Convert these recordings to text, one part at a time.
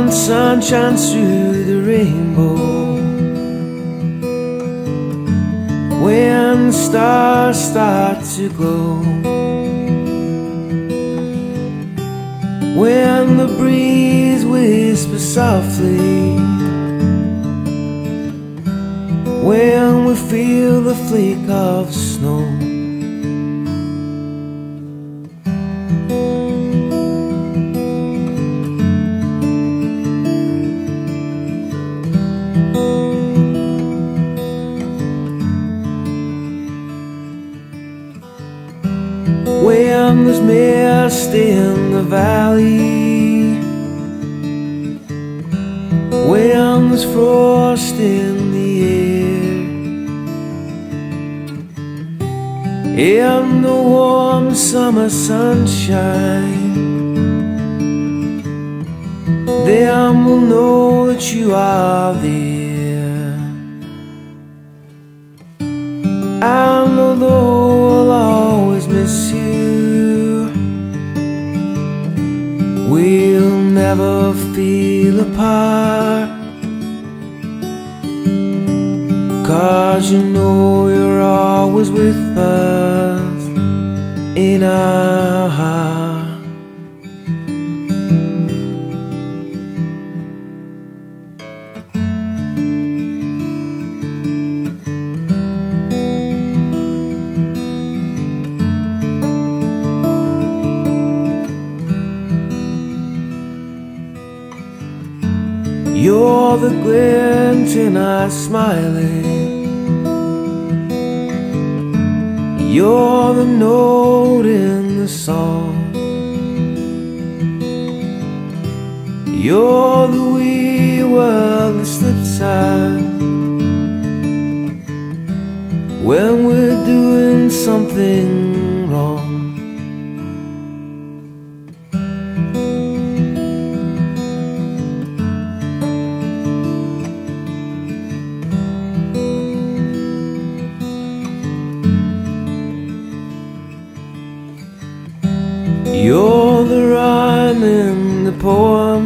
When sun shines through the rainbow, when the stars start to glow, when the breeze whispers softly, when we feel the flake of snow. When there's mist in the valley, when there's frost in the air, in the warm summer sunshine, then we'll know that you are there. And although I'll always miss you, we'll never feel apart, 'cause you know you're always with us in our heart. You're the glint in our smiling, you're the note in the song, you're the wee world that slips out when we're doing something wrong. You're the rhyme in the poem,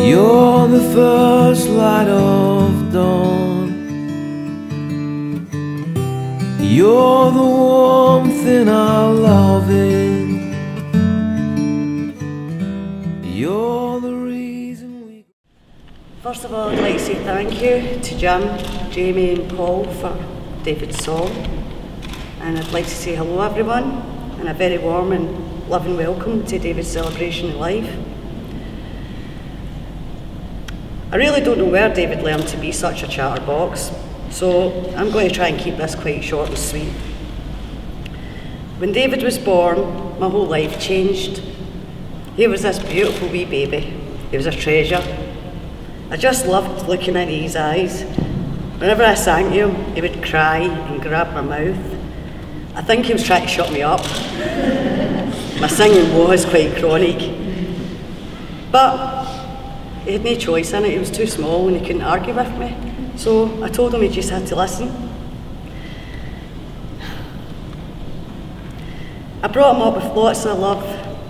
you're the first light of dawn, you're the warmth in our loving, you're the reason we... First of all, I'd like to say thank you to Jim, Jamie and Paul for David's song. And I'd like to say hello everyone, and a very warm and loving welcome to David's celebration of life. I really don't know where David learned to be such a chatterbox, so I'm going to try and keep this quite short and sweet. When David was born, my whole life changed. He was this beautiful wee baby. He was a treasure. I just loved looking into his eyes. Whenever I sang to him, he would cry and grab my mouth. I think he was trying to shut me up. My singing was quite chronic. But he had no choice in it. He was too small and he couldn't argue with me. So I told him he just had to listen. I brought him up with lots of love,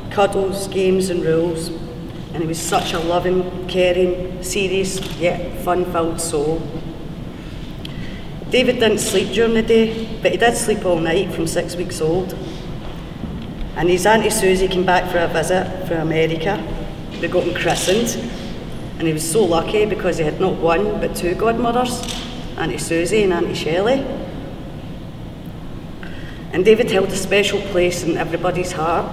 cuddles, games and rules. And he was such a loving, caring, serious, yet fun-filled soul. David didn't sleep during the day, but he did sleep all night from 6 weeks old. And his Auntie Susie came back for a visit from America. They got him christened, and he was so lucky because he had not one but two godmothers, Auntie Susie and Auntie Shelley. And David held a special place in everybody's heart,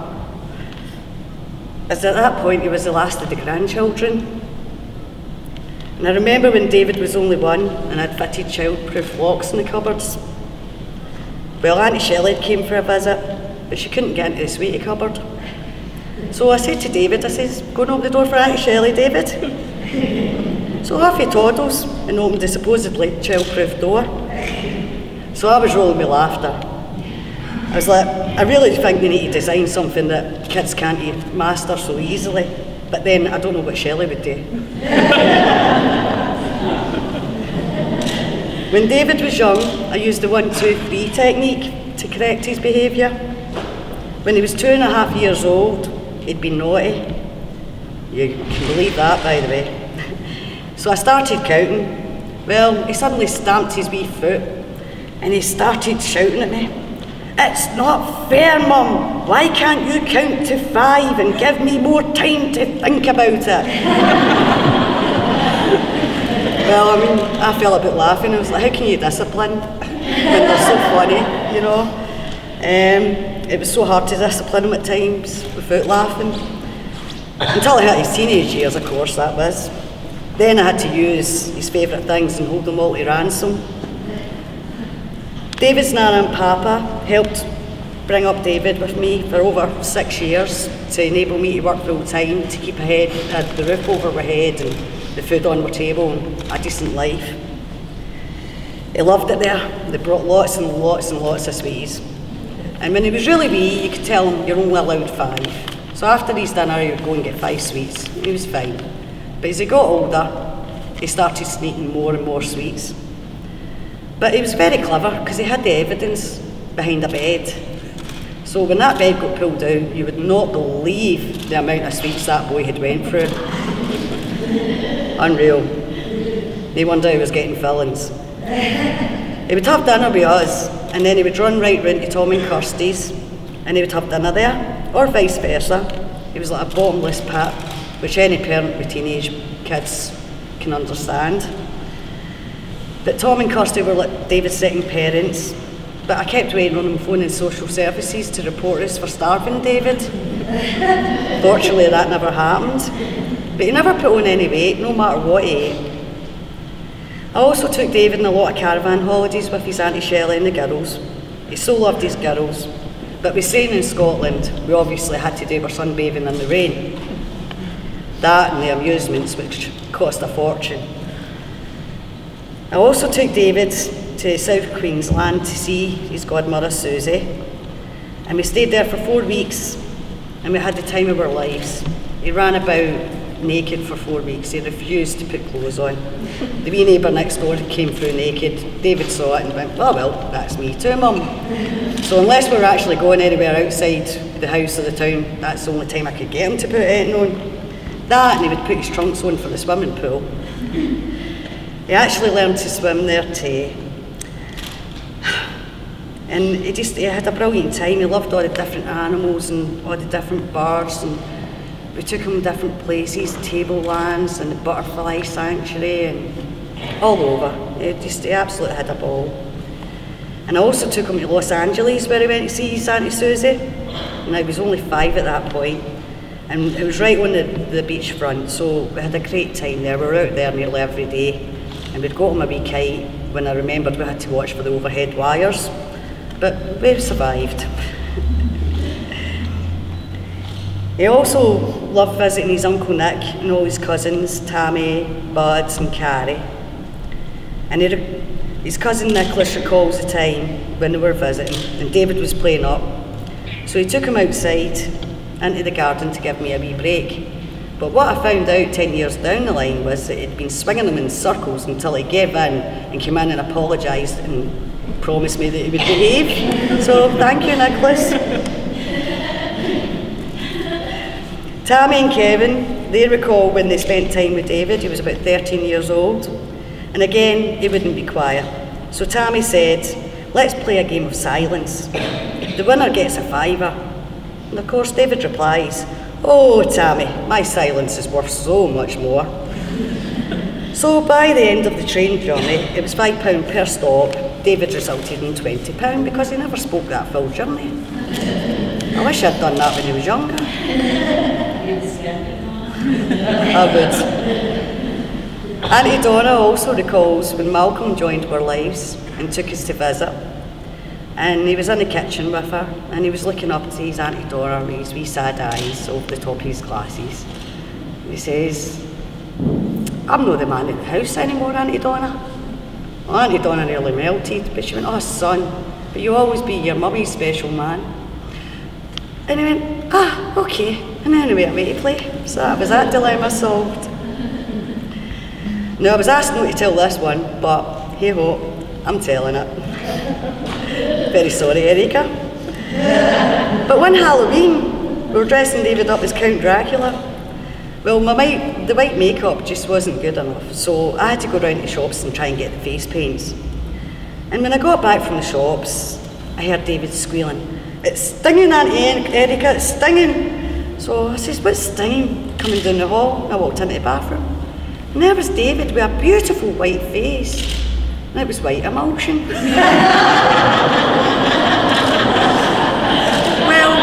as at that point he was the last of the grandchildren. And I remember when David was only one and I'd fitted child-proof locks in the cupboards. Well, Auntie Shelley came for a visit, but she couldn't get into the sweetie cupboard. So I said to David, I says, go and open the door for Auntie Shelley, David. So off he toddles and opened the supposedly child-proof door. So I was rolling with laughter. I was like, I really think they need to design something that kids can't master so easily. But then I don't know what Shelley would do. When David was young, I used the 1, 2, 3 technique to correct his behaviour. When he was 2.5 years old, he'd been naughty. You can believe that, by the way. So I started counting. Well, he suddenly stamped his wee foot and he started shouting at me. "It's not fair, Mum. Why can't you count to 5 and give me more time to think about it?" Well, I mean, I felt a bit laughing. I was like, how can you discipline when they're so funny, you know? It was so hard to discipline him at times without laughing. Until I hit his teenage years, of course, that was. Then I had to use his favourite things and hold them all to ransom. David's Nana and Papa helped bring up David with me for over 6 years to enable me to work full time, to keep the roof over my head and the food on my table and a decent life. He loved it there. They brought lots and lots and lots of sweeties. And when he was really wee, you could tell him you're only allowed 5. So after his dinner, he would go and get 5 sweets. He was fine. But as he got older, he started sneaking more and more sweets. But he was very clever because he had the evidence behind a bed. So when that bed got pulled out, you would not believe the amount of sweets that boy had went through. Unreal. No wonder he was getting fillings. He would have dinner with us, and then he would run right round to Tom and Kirsty's, and he would have dinner there, or vice versa. He was like a bottomless pit, which any parent with teenage kids can understand. But Tom and Kirsty were like David's second parents, but I kept waiting on him phoning social services to report us for starving David. Fortunately, that never happened. But he never put on any weight, no matter what he ate. I also took David on a lot of caravan holidays with his Auntie Shelley and the girls. He so loved his girls. But with staying in Scotland, we obviously had to do our sunbathing in the rain. That and the amusements, which cost a fortune. I also took David to South Queensland to see his godmother Susie. And we stayed there for 4 weeks, and we had the time of our lives. He ran about naked for 4 weeks. He refused to put clothes on. The wee neighbour next door came through naked. David saw it and went, "Oh well, that's me too, Mum." So unless we were actually going anywhere outside the house or the town, that's the only time I could get him to put anything on. That, and he would put his trunks on for the swimming pool. He actually learned to swim there too. And he had a brilliant time. He loved all the different animals and all the different birds, and we took him to different places, tablelands and the butterfly sanctuary and all over. He absolutely had a ball. And I also took him to Los Angeles where he went to see his Auntie Susie. And I was only 5 at that point. And it was right on the beachfront, so we had a great time there. We were out there nearly every day. And we'd got him a wee kite when I remembered we had to watch for the overhead wires. But we survived. He also loved visiting his Uncle Nick and all his cousins, Tammy, Buds and Carrie. And his cousin Nicholas recalls the time when they were visiting and David was playing up. So he took him outside into the garden to give me a wee break. But what I found out 10 years down the line was that he'd been swinging them in circles until he gave in and came in and apologised and promised me that he would behave. So thank you, Nicholas. Tammy and Kevin, they recall when they spent time with David. He was about 13 years old. And again, he wouldn't be quiet. So Tammy said, "Let's play a game of silence. The winner gets a £5." And of course, David replies, "Oh, Tammy, my silence is worth so much more." So by the end of the train journey, it was £5 per stop. David resulted in £20 because he never spoke that full journey. I wish I'd done that when he was younger. I would. Auntie Donna also recalls when Malcolm joined our lives and took us to visit. And he was in the kitchen with her and he was looking up to his Auntie Donna with his wee sad eyes over the top of his glasses. He says, "I'm not the man in the house anymore, Auntie Donna." Well, Auntie Donna nearly melted, but she went, "Oh son, but you'll always be your mummy's special man." And he went, "Ah, okay." And then we went away to play. So that was that dilemma solved. Now I was asked not to tell this one, but hey ho, I'm telling it. Very sorry, Erica. But one Halloween, We were dressing David up as Count Dracula. Well, the white makeup just wasn't good enough, so I had to go round to shops and try and get the face paints. And when I got back from the shops, I heard David squealing, "It's stinging, Auntie Erica, it's stinging." So I says, "What's stinging?" Coming down the hall, I walked into the bathroom. And there was David with a beautiful white face. And it was white emulsion. Well,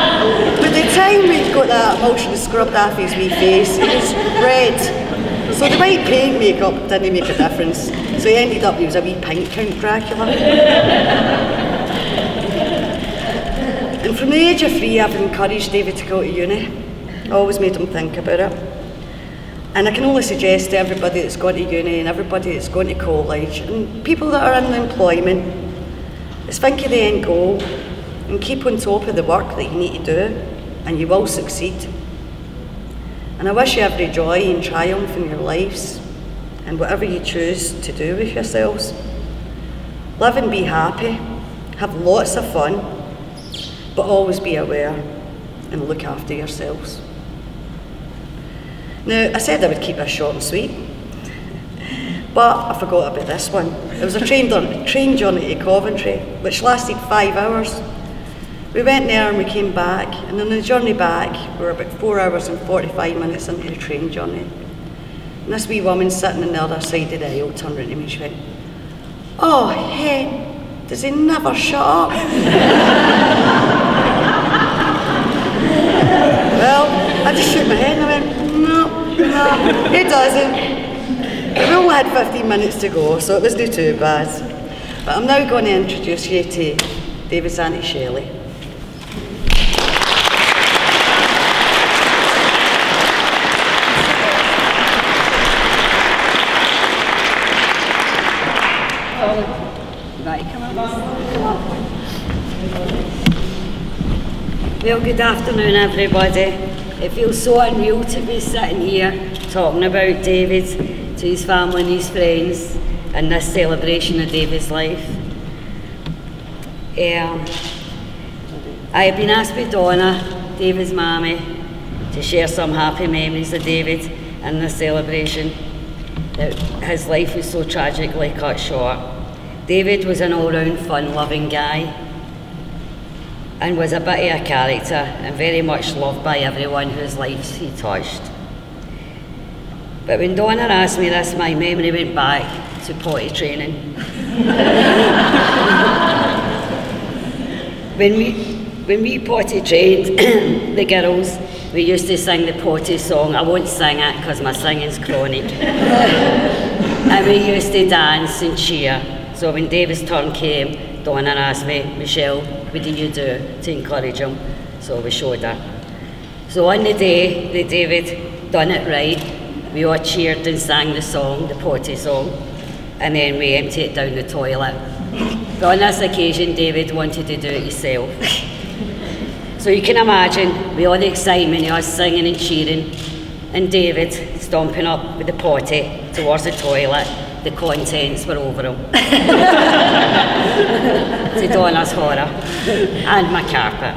by the time we'd got that emulsion scrubbed off his wee face, it was red. So the white paint makeup didn't make a difference. So he ended up, he was a wee pink Count Dracula. And from the age of 3, I've encouraged David to go to uni. I always made him think about it. And I can only suggest to everybody that's gone to uni and everybody that's gone to college and people that are in employment, is think of the end goal and keep on top of the work that you need to do and you will succeed. And I wish you every joy and triumph in your lives and whatever you choose to do with yourselves. Live and be happy, have lots of fun, but always be aware and look after yourselves. Now, I said I would keep this short and sweet, but I forgot about this one. It was a train journey to Coventry, which lasted 5 hours. We went there and we came back, and on the journey back, we were about 4 hours and 45 minutes into the train journey. And this wee woman sitting on the other side of the aisle turned around to me and she went, "Oh, hey, does he never shut up?" Well, I just shook my head and I went, no, it doesn't. We only had 15 minutes to go, so it wasn't too bad. But I'm now going to introduce you to David's Auntie Shelley. Well, good afternoon, everybody. It feels so unreal to be sitting here talking about David to his family and his friends and this celebration of David's life. I have been asked by Donna, David's mammy, to share some happy memories of David and this celebration. That his life was so tragically cut short. David was an all-round fun-loving guy and was a bit of a character and very much loved by everyone whose lives he touched. But when Donna asked me this, my memory went back to potty training. When we potty trained the girls, we used to sing the potty song. I won't sing it because my singing's chronic. And we used to dance and cheer. So when David's turn came, Donna asked me, "Michelle, what do you do to encourage him?" So we showed her. So on the day that David done it right, we all cheered and sang the song, the potty song, and then we emptied it down the toilet. But on this occasion, David wanted to do it himself. So you can imagine, with all the excitement of us singing and cheering, and David stomping up with the potty towards the toilet, the contents were over him. To Donna's horror, and my carpet.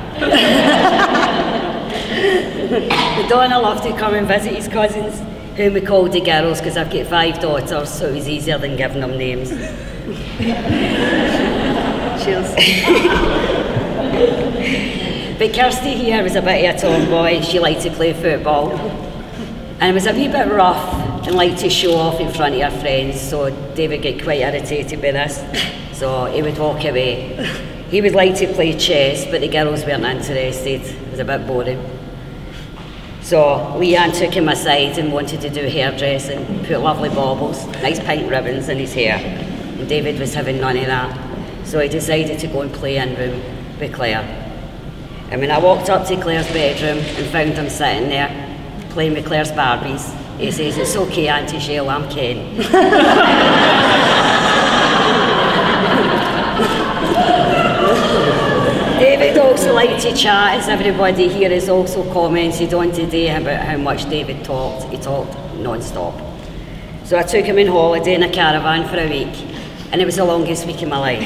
But Donna loved to come and visit his cousins, whom we called the girls, because I've got 5 daughters, so it was easier than giving them names. Cheers. But Kirsty here was a bit of a tomboy. She liked to play football. And it was a wee bit rough and liked to show off in front of her friends, so David got quite irritated by this. So he would walk away. He would like to play chess, but the girls weren't interested. It was a bit boring. So Leanne took him aside and wanted to do hairdressing, put lovely baubles, nice pink ribbons in his hair. And David was having none of that. So he decided to go and play in room with Claire. And when I walked up to Claire's bedroom and found him sitting there, playing with Claire's Barbies, he says, "It's okay, Auntie Shell, I'm Ken." David also liked to chat, as everybody here has also commented on today about how much David talked. He talked non-stop. So I took him on holiday in a caravan for a week, and it was the longest week of my life.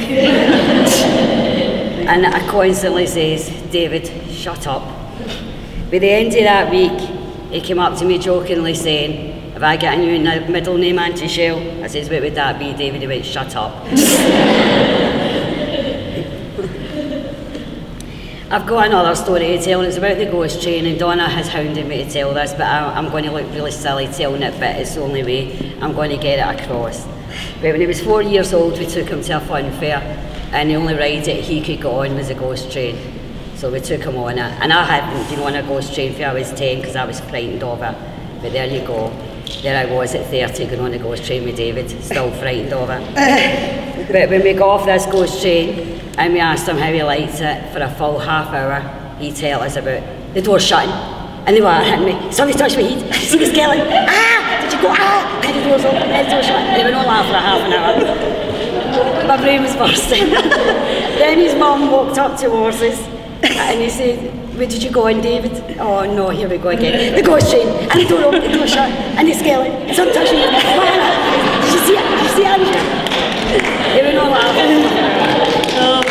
And I constantly says, "David, shut up. By the end of that week, he came up to me jokingly saying, "Have I got a new middle name, Auntie Shell?" I says, "What would that be, David?" He went, "Shut up." I've got another story to tell, and it's about the ghost train, and Donna has hounded me to tell this, but I'm going to look really silly telling it, but it's the only way I'm going to get it across. But when he was 4 years old, we took him to a fun fair, and the only ride that he could go on was a ghost train. So we took him on it, and I hadn't been on a ghost train for I was 10 because I was frightened of it. But there you go, there I was at 30 going on a ghost train with David, still frightened of it. But when we got off this ghost train, and we asked him how he liked it, for a full half hour, he told us about the door shutting, and they were hitting me. "Somebody touched me, did you see the skeleton? Ah! Did you go, ah!" And the door's open, and the door shut. And they went all out for a half an hour. My brain was bursting. Then his mum walked up towards us, and he said, "Where did you go on, David?" "Oh no, here we go again. The ghost train, and the door open, the door shut, and the skeleton, and somebody touched me. Did you see it? Did you see it?" They went all out. Oh,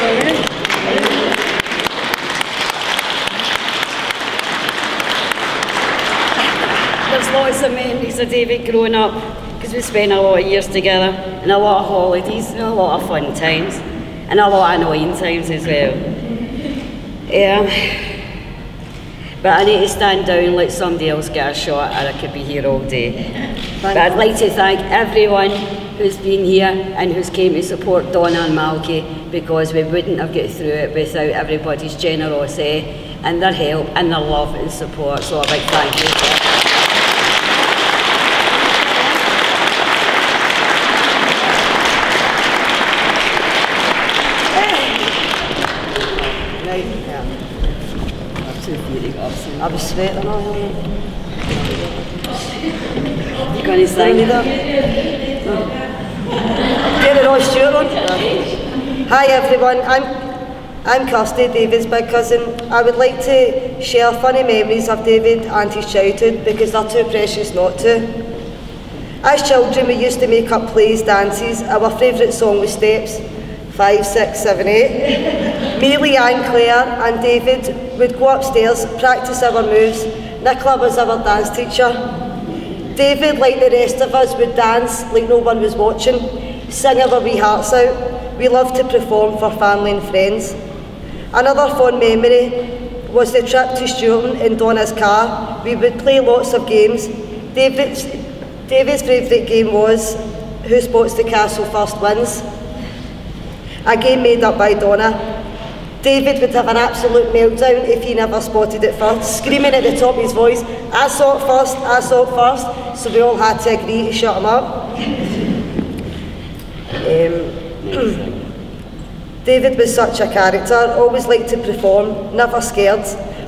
there's lots of memories of David growing up, because we spent a lot of years together, and a lot of holidays, and a lot of fun times, and a lot of annoying times as well. But I need to stand down and let somebody else get a shot, or I could be here all day. But I'd like to thank everyone who's been here and who's came to support Donna and Malky, because we wouldn't have got through it without everybody's generosity and their help and their love and support. So a big thank you. I was sweating all over. You going to sing? Get it all, Stewarton. Hi everyone, I'm Kirsty, David's big cousin. I would like to share funny memories of David and his childhood, because they're too precious not to. As children, we used to make up plays, dances. Our favourite song was Steps, 5, 6, 7, 8. Me, Leanne, Claire and David would go upstairs, practice our moves. Nicola was our dance teacher. David, like the rest of us, would dance like no one was watching, sing our wee hearts out. We loved to perform for family and friends. Another fond memory was the trip to Stewarton in Donna's car. We would play lots of games. David's favourite game was Who Spots the Castle First Wins, a game made up by Donna. David would have an absolute meltdown if he never spotted it first, screaming at the top of his voice, "I saw it first, I saw it first," so we all had to agree to shut him up. David was such a character, always liked to perform, never scared.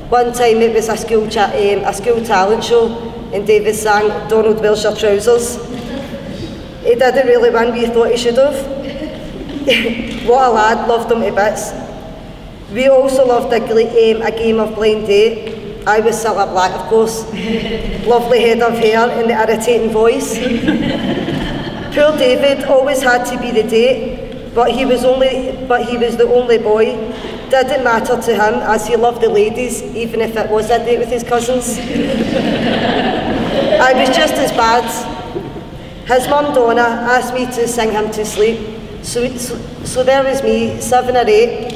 One time it was a school talent show, and David sang "Donald, Where's Your Trousers?" He didn't really win, but he thought he should have. What a lad, loved him to bits. We also loved a game of blind date. I was Silver Black, of course. Lovely head of hair and the irritating voice. Poor David always had to be the date, but he was the only boy. Didn't matter to him, as he loved the ladies, even if it was a date with his cousins. I was just as bad. His mum Donna asked me to sing him to sleep. So there was me, 7 or 8,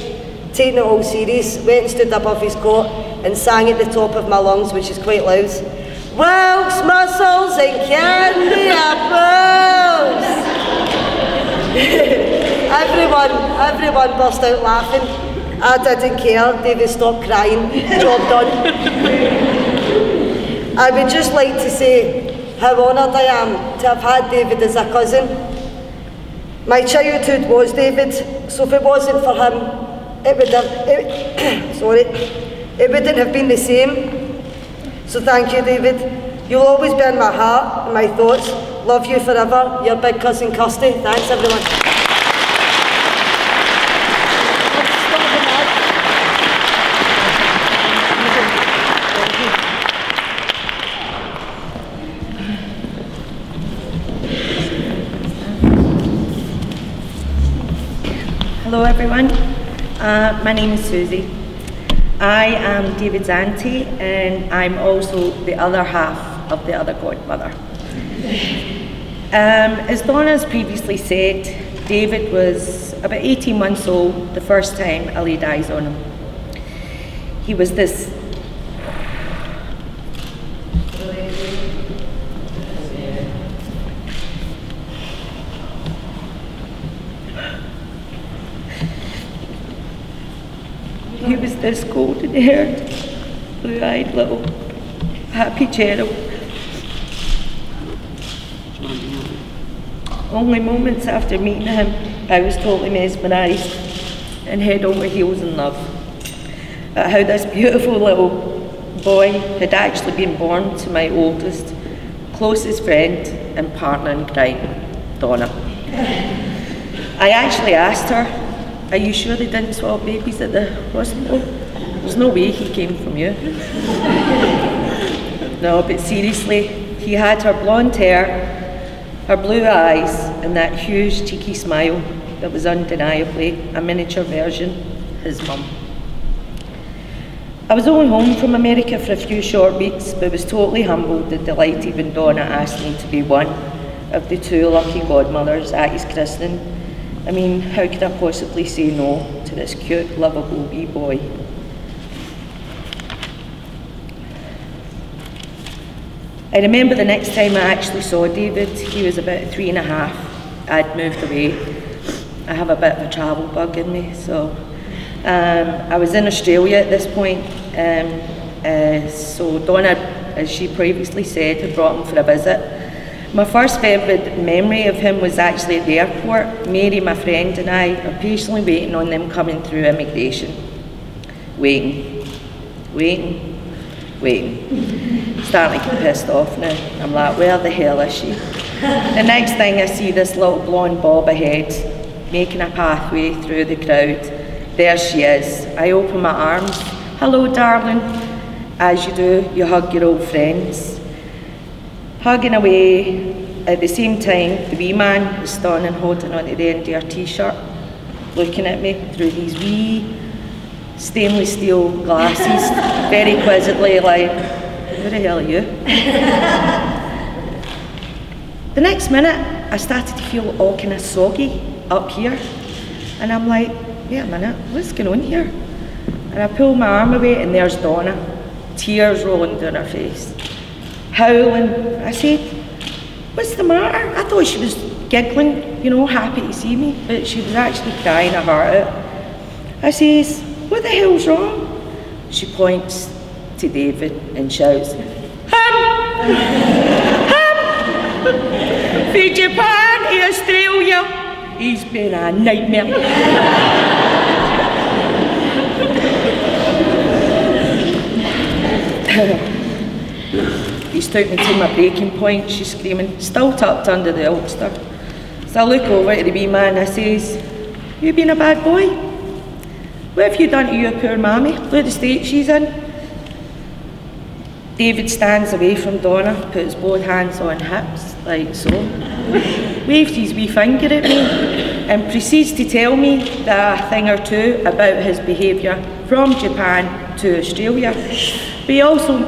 taking it all serious, went and stood above his cot and sang at the top of my lungs, which is quite loud. "Wilkes, mussels and candy apples." everyone burst out laughing. I didn't care. David stopped crying. Job done. I would just like to say how honoured I am to have had David as a cousin. My childhood was David, so if it wasn't for him, it wouldn't have been the same. So thank you, David. You'll always be in my heart and my thoughts. Love you forever. Your big cousin Kirsty. Thanks, everyone. Hello everyone, my name is Susie. I am David's auntie, and I'm also the other half of the other godmother. As Donna has previously said, David was about 18 months old the first time I laid eyes on him. He was this golden-haired, blue-eyed little happy cherub. Only moments after meeting him, I was totally mesmerised and head over heels in love at how this beautiful little boy had actually been born to my oldest, closest friend and partner in crime, Donna. I actually asked her, "Are you sure they didn't swap babies at the hospital? There's no way he came from you." No, but seriously, he had her blonde hair, her blue eyes, and that huge cheeky smile that was undeniably a miniature version of his mum. I was only home from America for a few short weeks, but was totally humbled and delighted when Donna asked me to be one of the 2 lucky godmothers at his christening. I mean, how could I possibly say no to this cute, lovable wee boy? I remember the next time I actually saw David, he was about 3.5. I'd moved away. I have a bit of a travel bug in me, so I was in Australia at this point. So Donna, as she previously said, had brought him for a visit. My first vivid memory of him was actually at the airport. Mary, my friend, and I are patiently waiting on them coming through immigration. Waiting. Starting to get pissed off now. I'm like, where the hell is she? The next thing I see this little blonde bob ahead, making a pathway through the crowd. There she is. I open my arms. "Hello, darling." As you do, you hug your old friends. Hugging away. At the same time, the wee man was standing holding onto the end of her t-shirt, looking at me through these wee stainless steel glasses, very quizzically, like, "Who the hell are you?" The next minute, I started to feel all kind of soggy up here, and I'm like, wait a minute, what's going on here? And I pull my arm away, and there's Donna, tears rolling down her face, howling. I said, "What's the matter?" I thought she was giggling, you know, happy to see me, but she was actually crying her heart out. I says, "What the hell's wrong?" She points to David and shouts, "Him! From Japan to Australia, he's been a nightmare." He's took me to my breaking point, she's screaming, still tucked under the ulster. So I look over to the wee man, I says, "You been a bad boy? What have you done to your poor mammy? Look at the state she's in." David stands away from Donna, puts both hands on hips, like so, waves his wee finger at me, and proceeds to tell me that a thing or two about his behaviour from Japan to Australia. But he also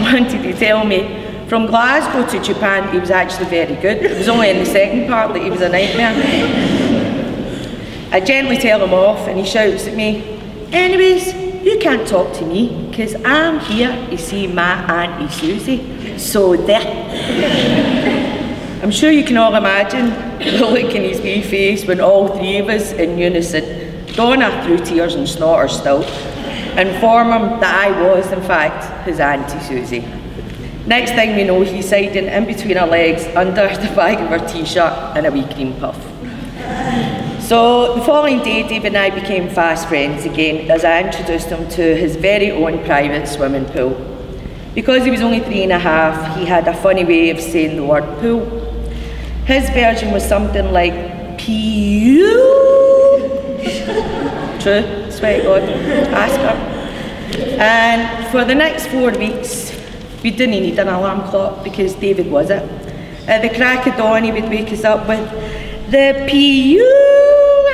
wanted to tell me from Glasgow to Japan he was actually very good. It was only in the second part that he was a nightmare. I gently tell him off and he shouts at me, "Anyways, you can't talk to me because I'm here to see my Auntie Susie. So there." I'm sure you can all imagine the look in his wee face when all 3 of us in unison, Donna through tears and snorters still, inform him that I was in fact his Auntie Susie. Next thing we know, he's hiding in between her legs under the bag of her t-shirt and a wee cream puff. So the following day, David and I became fast friends again as I introduced him to his very own private swimming pool. Because he was only 3.5, he had a funny way of saying the word pool. His version was something like pew. True, swear to God, ask her. And for the next 4 weeks, we didn't need an alarm clock because David was it. At the crack of dawn, he would wake us up with the pew,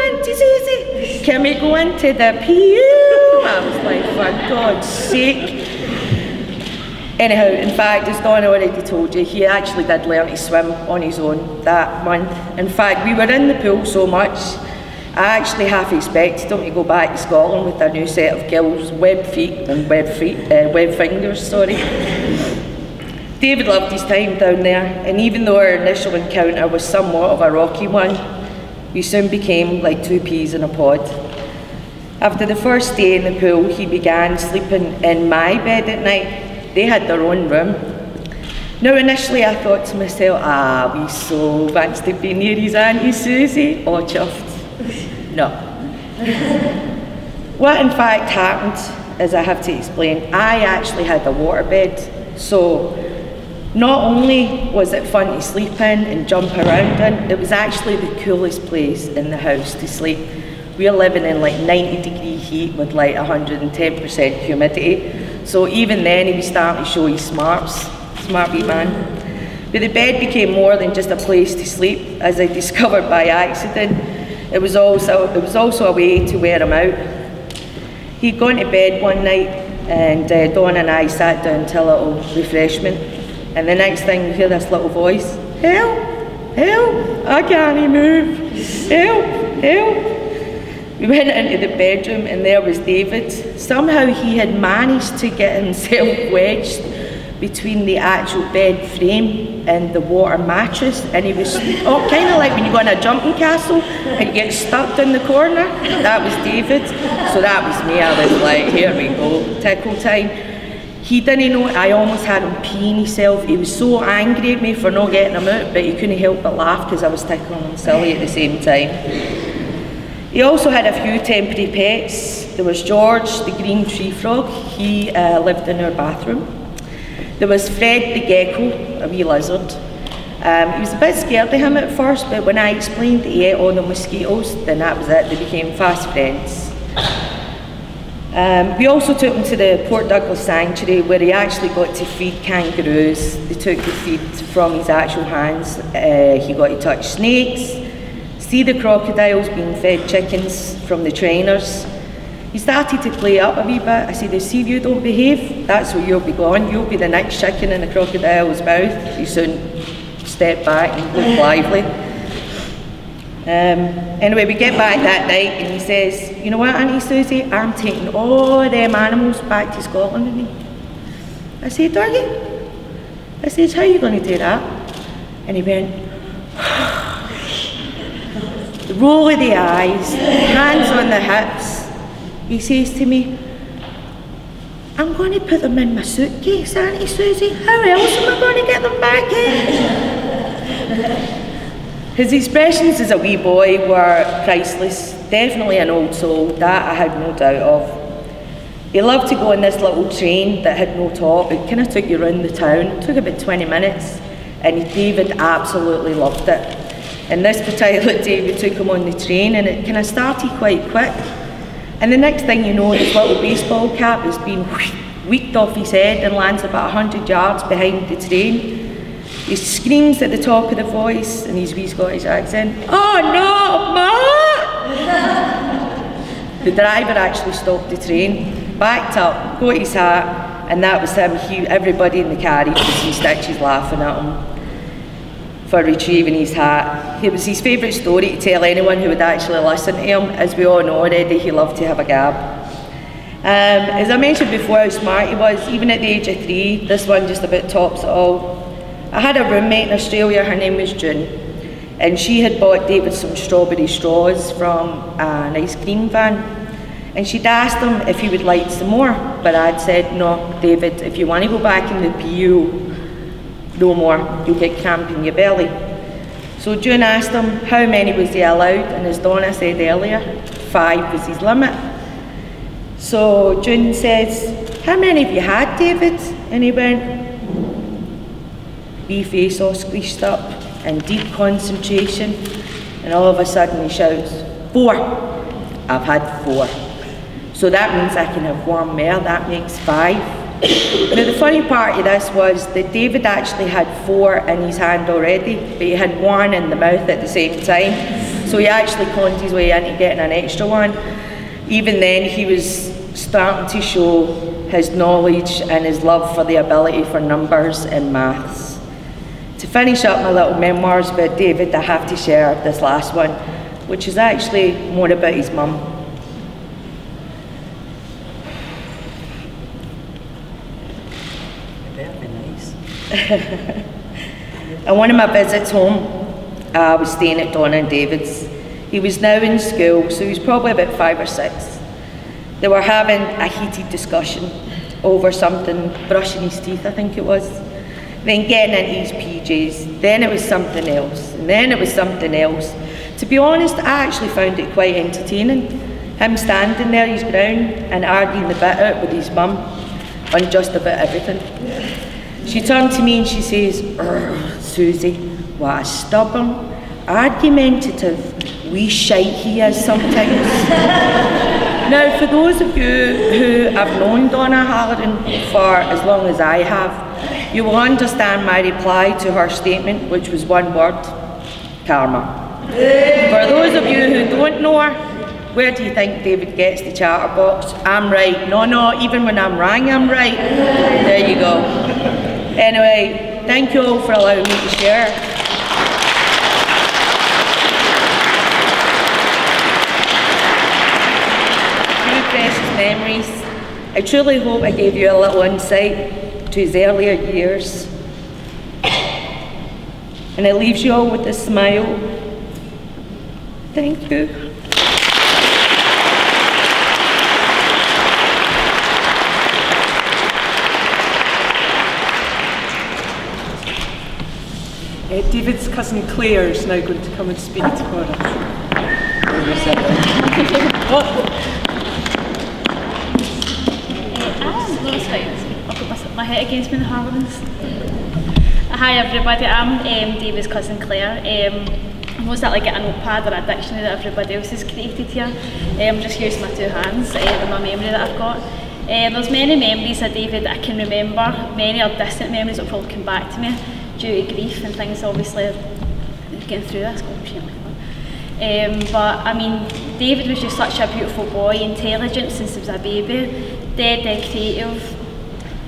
Auntie Susie. Can we go into the pew, I was like, for God's sake. Anyhow, in fact, as Don already told you, he actually did learn to swim on his own that month. In fact, we were in the pool so much, I actually half expected him to go back to Scotland with a new set of gills, webbed feet and webbed fingers, sorry. David loved his time down there, and even though our initial encounter was somewhat of a rocky one, we soon became like two peas in a pod. After the first day in the pool, he began sleeping in my bed at night. They had their own room. Now initially I thought to myself, we so wants to be near his Auntie Susie, all chuffed. No. What in fact happened, as I have to explain, I actually had a waterbed, so not only was it fun to sleep in and jump around in, it was actually the coolest place in the house to sleep. We're living in like 90-degree heat with like 110% humidity. So even then he was starting to show his smarts, smart wee man. But the bed became more than just a place to sleep, as I discovered by accident. It was also a way to wear him out. He'd gone to bed one night and Dawn and I sat down to a little refreshment. And the next thing we hear this little voice, help, help, I can't move, help, help. We went into the bedroom and there was David. Somehow he had managed to get himself wedged between the actual bed frame and the water mattress, and he was, kind of like when you go on a jumping castle and you get stuck in the corner. That was David. So that was me. I was like, here we go, tickle time. He didn't know, I almost had him peeing himself. He was so angry at me for not getting him out, but he couldn't help but laugh because I was tickling him silly at the same time. He also had a few temporary pets. There was George, the green tree frog. He lived in our bathroom. There was Fred the gecko, a wee lizard. He was a bit scared of him at first, but when I explained that he ate all the mosquitoes, then that was it. They became fast friends. We also took him to the Port Douglas Sanctuary, where he actually got to feed kangaroos. They took the feed from his actual hands. He got to touch snakes, see the crocodiles being fed chickens from the trainers. He started to play up a wee bit. I said, see if you don't behave, that's where you'll be gone. You'll be the next chicken in the crocodile's mouth. He soon stepped back and looked lively. Anyway, we get back that night and he says, you know what, Auntie Susie, I'm taking all them animals back to Scotland with me. I said, are you? I said, how are you going to do that? And he went, the roll of the eyes, hands on the hips. He says to me, I'm going to put them in my suitcase, Auntie Susie. How else am I going to get them back in? His expressions as a wee boy were priceless, definitely an old soul, that I had no doubt of. He loved to go on this little train that had no top. It kind of took you around the town. It took about 20 minutes, and David absolutely loved it. And this particular day we took him on the train, and it kind of started quite quick. And the next thing you know, his little baseball cap has been weaked off his head and lands about 100 yards behind the train. He screams at the top of the voice in his wee Scottish accent, oh no, Ma! The driver actually stopped the train, backed up, got his hat, and that was him. Everybody in the carriage could see Stitches laughing at him for retrieving his hat. It was his favourite story to tell anyone who would actually listen to him. As we all know already, he loved to have a gab. As I mentioned before how smart he was, even at the age of 3, this one just about tops it all. I had a roommate in Australia, her name was June, and she had bought David some strawberry straws from an ice cream van, and she'd asked him if he would like some more, but I'd said, no, David, if you want to go back in the PU, no more, you'll get cramp in your belly. So June asked him how many was he allowed, and as Donna said earlier, 5 was his limit. So June says, how many have you had, David? And he went, wee face all squeezed up in deep concentration, and all of a sudden he shouts, 4. I've had 4. So that means I can have one more, that makes 5. Now the funny part of this was that David actually had 4 in his hand already, but he had 1 in the mouth at the same time. So he actually conned his way into getting an extra one. Even then he was starting to show his knowledge and his love for the ability for numbers and maths. To finish up my little memoirs about David, I have to share this last one, which is actually more about his mum. Very nice. On one of my visits home, I was staying at Donna and David's. He was now in school, so he was probably about 5 or 6. They were having a heated discussion over something, brushing his teeth, I think it was. Then getting into his PJs. Then it was something else. And then it was something else. To be honest, I actually found it quite entertaining. Him standing there, his ground, and arguing the bit out with his mum on just about everything. She turned to me and she says, Susie, what a stubborn, argumentative, wee shite he is sometimes. Now, for those of you who have known Donna Halloran for as long as I have, you will understand my reply to her statement, which was one word: karma. For those of you who don't know her, where do you think David gets the chatterbox? I'm right. No, even when I'm wrong, I'm right. There you go. Anyway, thank you all for allowing me to share. Precious memories. I truly hope I gave you a little insight to his earlier years. And it leaves you all with a smile. Thank you. David's cousin Claire is now going to come and speak to us. I've got my head against me in the Harlemans. Hi everybody, I'm David's cousin Claire. I'm most likely get a notepad or a dictionary that everybody else has created here. I'm just using my 2 hands and my memory that I've got. There's many memories of David that I can remember. Many are distant memories that will probably come back to me due to grief and things, obviously getting through this. But I mean, David was just such a beautiful boy, intelligent since he was a baby, dead creative,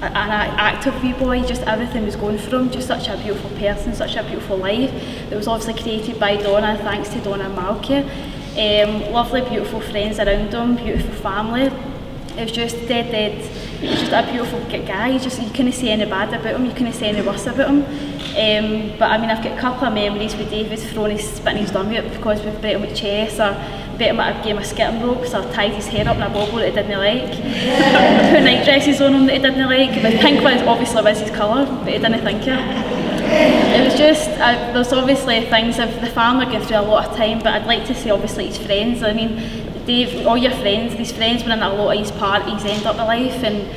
an active wee boy, just everything was going for him, just such a beautiful person, such a beautiful life that was obviously created by Donna, thanks to Donna and Malky. Lovely, beautiful friends around him, beautiful family. It was just dead. He was just a beautiful guy. You couldn't say any bad about him, you couldn't say any worse about him. But I mean, I've got a couple of memories with David throwing his spinning his dummy up because we've beat him with chess, or beat him at a game of skipping ropes, or tied his hair up in a bobble that he didn't like. Put night dresses on him that he didn't like. The pink one obviously was his colour, but he didn't think it. It was just, there's obviously things of the family going through a lot of time, but I'd like to say obviously his friends. I mean, Dave, all your friends, these friends were in a lot of his part, his end up of life, and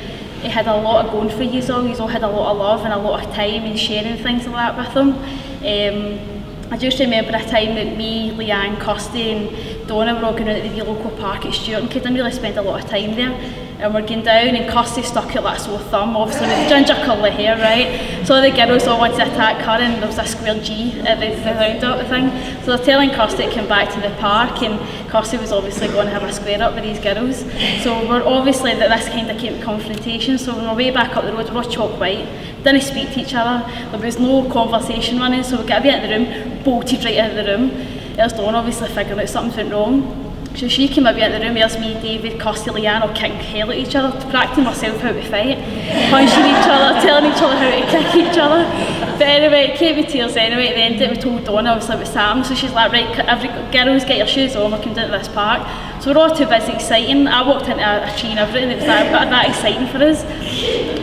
he had a lot of going for you all had a lot of love and a lot of time and sharing things like that with him. I just remember a time that me, Leanne, Kirsty and Donna were all going out to the local park at Stewarton. I didn't really spend a lot of time there. And we're going down and Kirsty stuck out like a sore thumb, obviously with ginger curly hair, right? So the girls all wanted to attack her and there was a square G at the roundabout thing. So they're telling Kirsty to come back to the park, and Kirsty was obviously going to have a square up with these girls. So we're obviously that this kind of came to confrontation. So when we're way back up the road, we're chalk white, didn't speak to each other, there was no conversation running, so we got a bit into the room, bolted right out of the room. There's Dawn obviously figuring out something went wrong. So she came up into the room, there's me, David, Kirsty, Leanne all kicking hell at each other, practicing myself how to fight, punching each other, telling each other how to kick each other. But anyway, it came with tears anyway. At the end of it, we told Donna obviously what's happened, so she's like, right, girls, get your shoes on, we're coming down to this park. So we're all too busy exciting. I walked into a tree and everything, it was that exciting for us.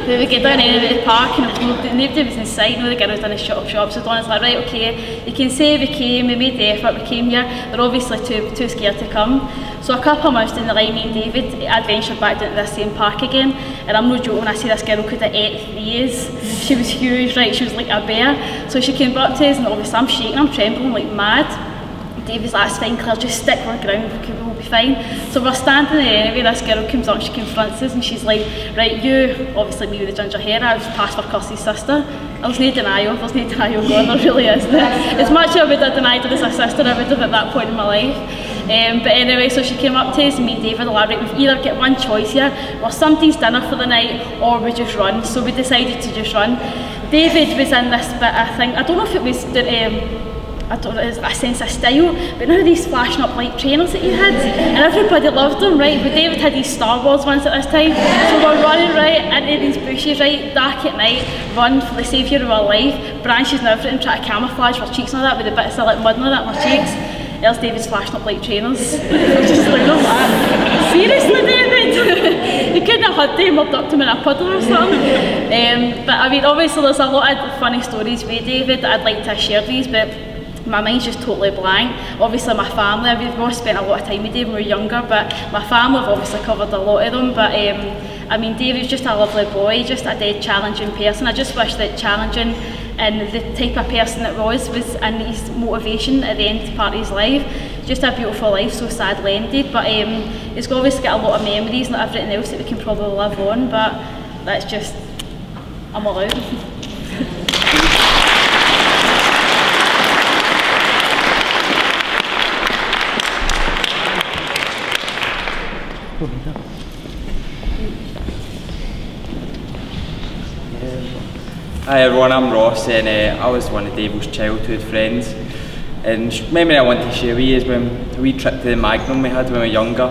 But we get down into the park and nobody was in sight, no, the girls done a shop. So Donna's like, right, okay, you can say we came, we made the effort, we came here. They're obviously too scared to come. So a couple of months down the line, me and David adventured back down to this same park again. And I'm no joking when I say this girl could have ate 3 years. She was huge, right, she was like a bear. So she came up to us and obviously I'm shaking, I'm trembling like mad. David's like, it's fine Claire, just stick our ground, we'll be fine. So we're standing there anyway, this girl comes up, she confronts us and she's like, right, you, obviously me with the ginger hair, I was past for Kirsty's sister. There's no denial going, there really isn't it? As much as I would have denied her as a sister, I would have at that point in my life. But anyway, so she came up to us and me and David were like, right, we've either got one choice here, or somebody's dinner for the night, or we just run. So we decided to just run. David was in this bit, I think, I don't know if it was I don't know, a sense of style, but now these flashing up light trainers that he had, and everybody loved them, right? But David had these Star Wars ones at this time, so we're running right into these bushes, right, dark at night, run for the saviour of our life, branches and everything, try to camouflage our cheeks and all that with the bits of like mud and all that on our cheeks. There's David's flashing up light trainers. Just like, oh man, seriously, David? You couldn't have had him or ducked him in a puddle or something. But I mean, obviously there's a lot of funny stories with David that I'd like to share these, but my mind's just totally blank. Obviously my family, we've not spent a lot of time with David when we were younger, but my family have obviously covered a lot of them. But I mean, David's just a lovely boy, just a dead challenging person. I just wish that challenging and the type of person that was in his motivation at the end part of his life. Just a beautiful life, so sadly ended, but it's obviously got a lot of memories and everything else that we can probably live on, but that's just, I'm allowed. Hi everyone, I'm Ross, and I was one of David's childhood friends. And memory I want to share with you is when a wee trip to the Magnum we had when we were younger.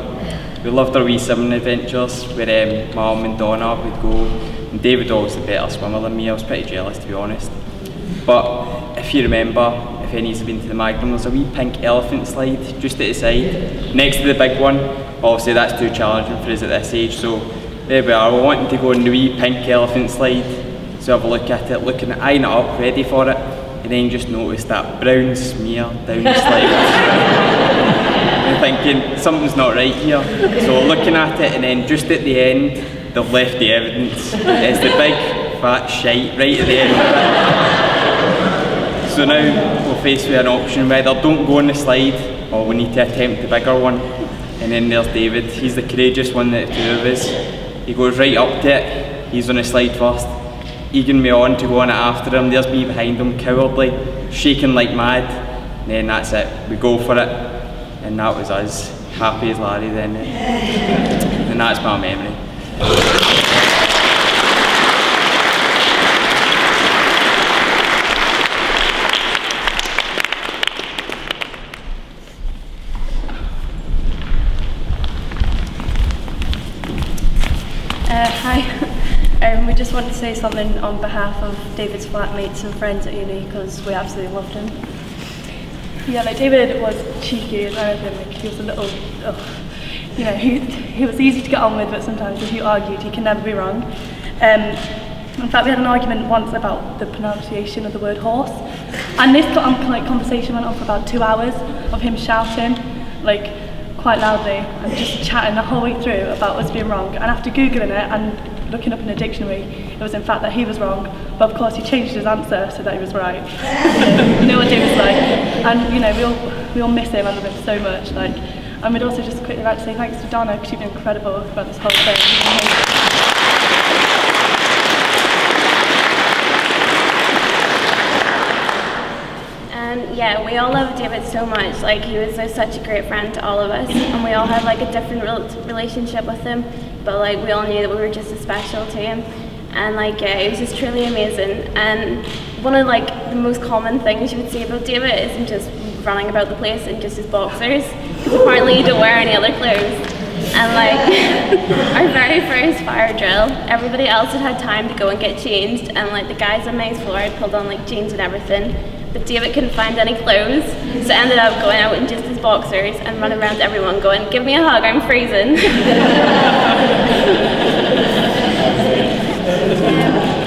We loved our wee swimming adventures where Mum and Donna would go, and David was the better swimmer than me. I was pretty jealous, to be honest. But if you remember, if any of you have been to the Magnum, there's a wee pink elephant slide just at the side, next to the big one. Obviously that's too challenging for us at this age, so there we are, we're wanting to go on the wee pink elephant slide. So have a look at it, looking at eyeing it up, ready for it, and then just noticed that brown smear down the slide. And thinking, something's not right here. So looking at it, and then just at the end, they've left the evidence. It's the big fat shite right at the end of it. So now we're faced with an option whether don't go on the slide, or we need to attempt the bigger one. And then there's David, he's the courageous one of the two of us. He goes right up to it, he's on the slide first, egging me on to go on it after him. There's me behind him, cowardly, shaking like mad. And then that's it, we go for it. And that was us, happy as Larry then. And that's my memory. Hi, we just wanted to say something on behalf of David's flatmates and friends at uni because we absolutely loved him. Yeah, like David was cheeky and everything, like he was a little, you know, he was easy to get on with, but sometimes if you argued he can never be wrong. In fact, we had an argument once about the pronunciation of the word horse, and this conversation went on for about 2 hours of him shouting, like, quite loudly and just chatting the whole way through about us being wrong. And after Googling it and looking up in a dictionary, it was in fact that he was wrong, but of course he changed his answer so that he was right. You know what David's like, and you know we all miss him and love him so much. Like, and we'd also just quickly like to say thanks to Donna because she's been incredible throughout this whole thing. Yeah, we all love David so much. Like, he was such a great friend to all of us, and we all had like a different relationship with him, but like we all knew that we were just as special to him. And like, yeah, it was just truly amazing. And one of like the most common things you would say about David is him just running about the place in just his boxers, because apparently he don't wear any other clothes. And like our very first fire drill, everybody else had time to go and get changed, and like the guys on my floor had pulled on like jeans and everything, but David couldn't find any clothes, so ended up going out in just his boxers and running around to everyone going, "Give me a hug, I'm freezing."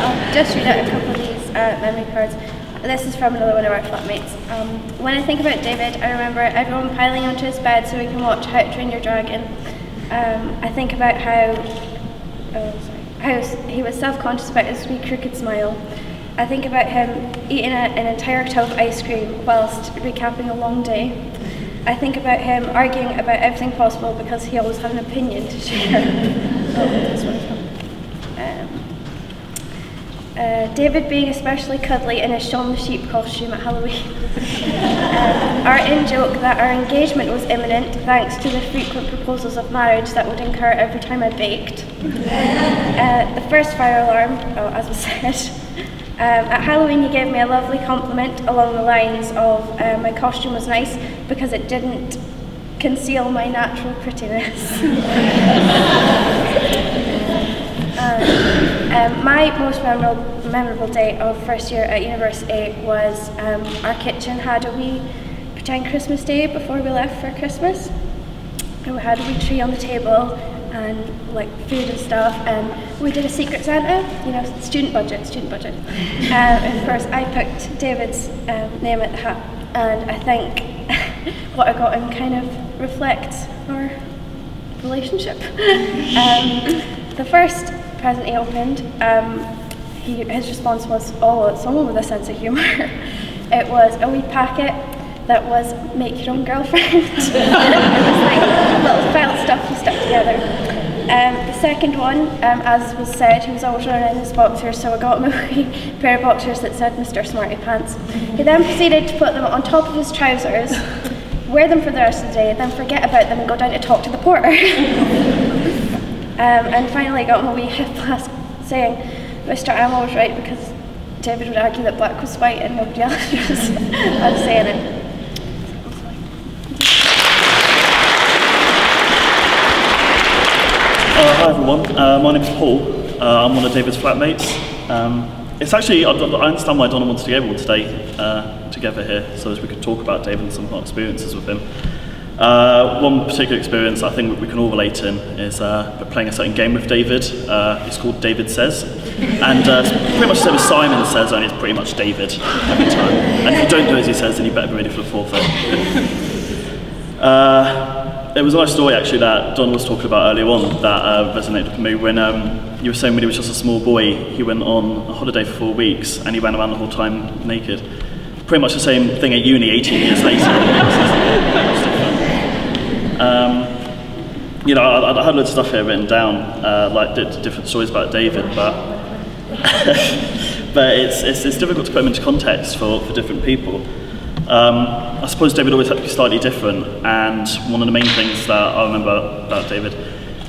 I'll just read out a couple of these memory cards. This is from another one of our flatmates. When I think about David, I remember everyone piling onto his bed so we can watch How to Train Your Dragon. I think about how he was self-conscious about his wee crooked smile. I think about him eating an entire tub of ice cream whilst recapping a long day. I think about him arguing about everything possible because he always had an opinion to share. David being especially cuddly in his Shaun the Sheep costume at Halloween. Our in-joke that our engagement was imminent thanks to the frequent proposals of marriage that would incur every time I baked. The first fire alarm, as was said. At Halloween he gave me a lovely compliment along the lines of my costume was nice because it didn't conceal my natural prettiness. My most memorable day of first year at university was our kitchen had a wee pretend Christmas day before we left for Christmas, and we had a wee tree on the table and like food and stuff, and we did a Secret Santa, you know, student budget. And of course I picked David's name at the hat, and I think what I got him kind of reflects our relationship. The first present he opened, his response was, "Oh, it's someone with a sense of humour." It was a wee packet that was make your own girlfriend. It was like little felt stuff you stuck together. The second one, as was said, he was always running in his boxers, so I got him a wee pair of boxers that said Mr. Smarty Pants. He then proceeded to put them on top of his trousers, wear them for the rest of the day, then forget about them and go down to talk to the porter. And finally got him a wee hip flask saying, "Mr. I'm always right," because David would argue that black was white and nobody else was saying it. Hi everyone, my name's Paul. I'm one of David's flatmates. It's actually, I understand why Donna wanted to get everyone today together here so as we could talk about David and some of our experiences with him. One particular experience I think we can all relate in is playing a certain game with David. It's called David Says, and it's pretty much the same as Simon Says, only it's pretty much David every time. And if you don't do as he says, then you better be ready for the forfeit. There was a nice story actually that Don was talking about earlier on that resonated with me when you were saying when he was just a small boy, he went on a holiday for 4 weeks and he ran around the whole time naked. Pretty much the same thing at uni 18 years later. You know, I had loads of stuff here written down, like different stories about David, but but it's difficult to put them into context for different people. I suppose David always had to be slightly different, and one of the main things that I remember about David,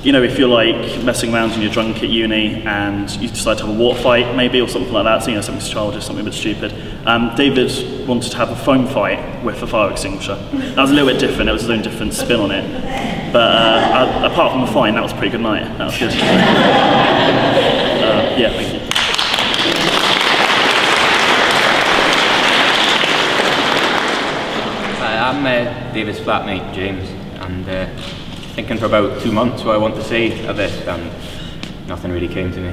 you know, if you're like messing around and you're drunk at uni and you decide to have a water fight maybe or something like that, so you know, something's childish, something a bit stupid, David wanted to have a foam fight with a fire extinguisher. That was a little bit different, it was his own different spin on it, but apart from the fine, that was a pretty good night, that was good. Yeah, thank you. I'm David's flatmate, James, and thinking for about 2 months what I want to say at this, and nothing really came to me.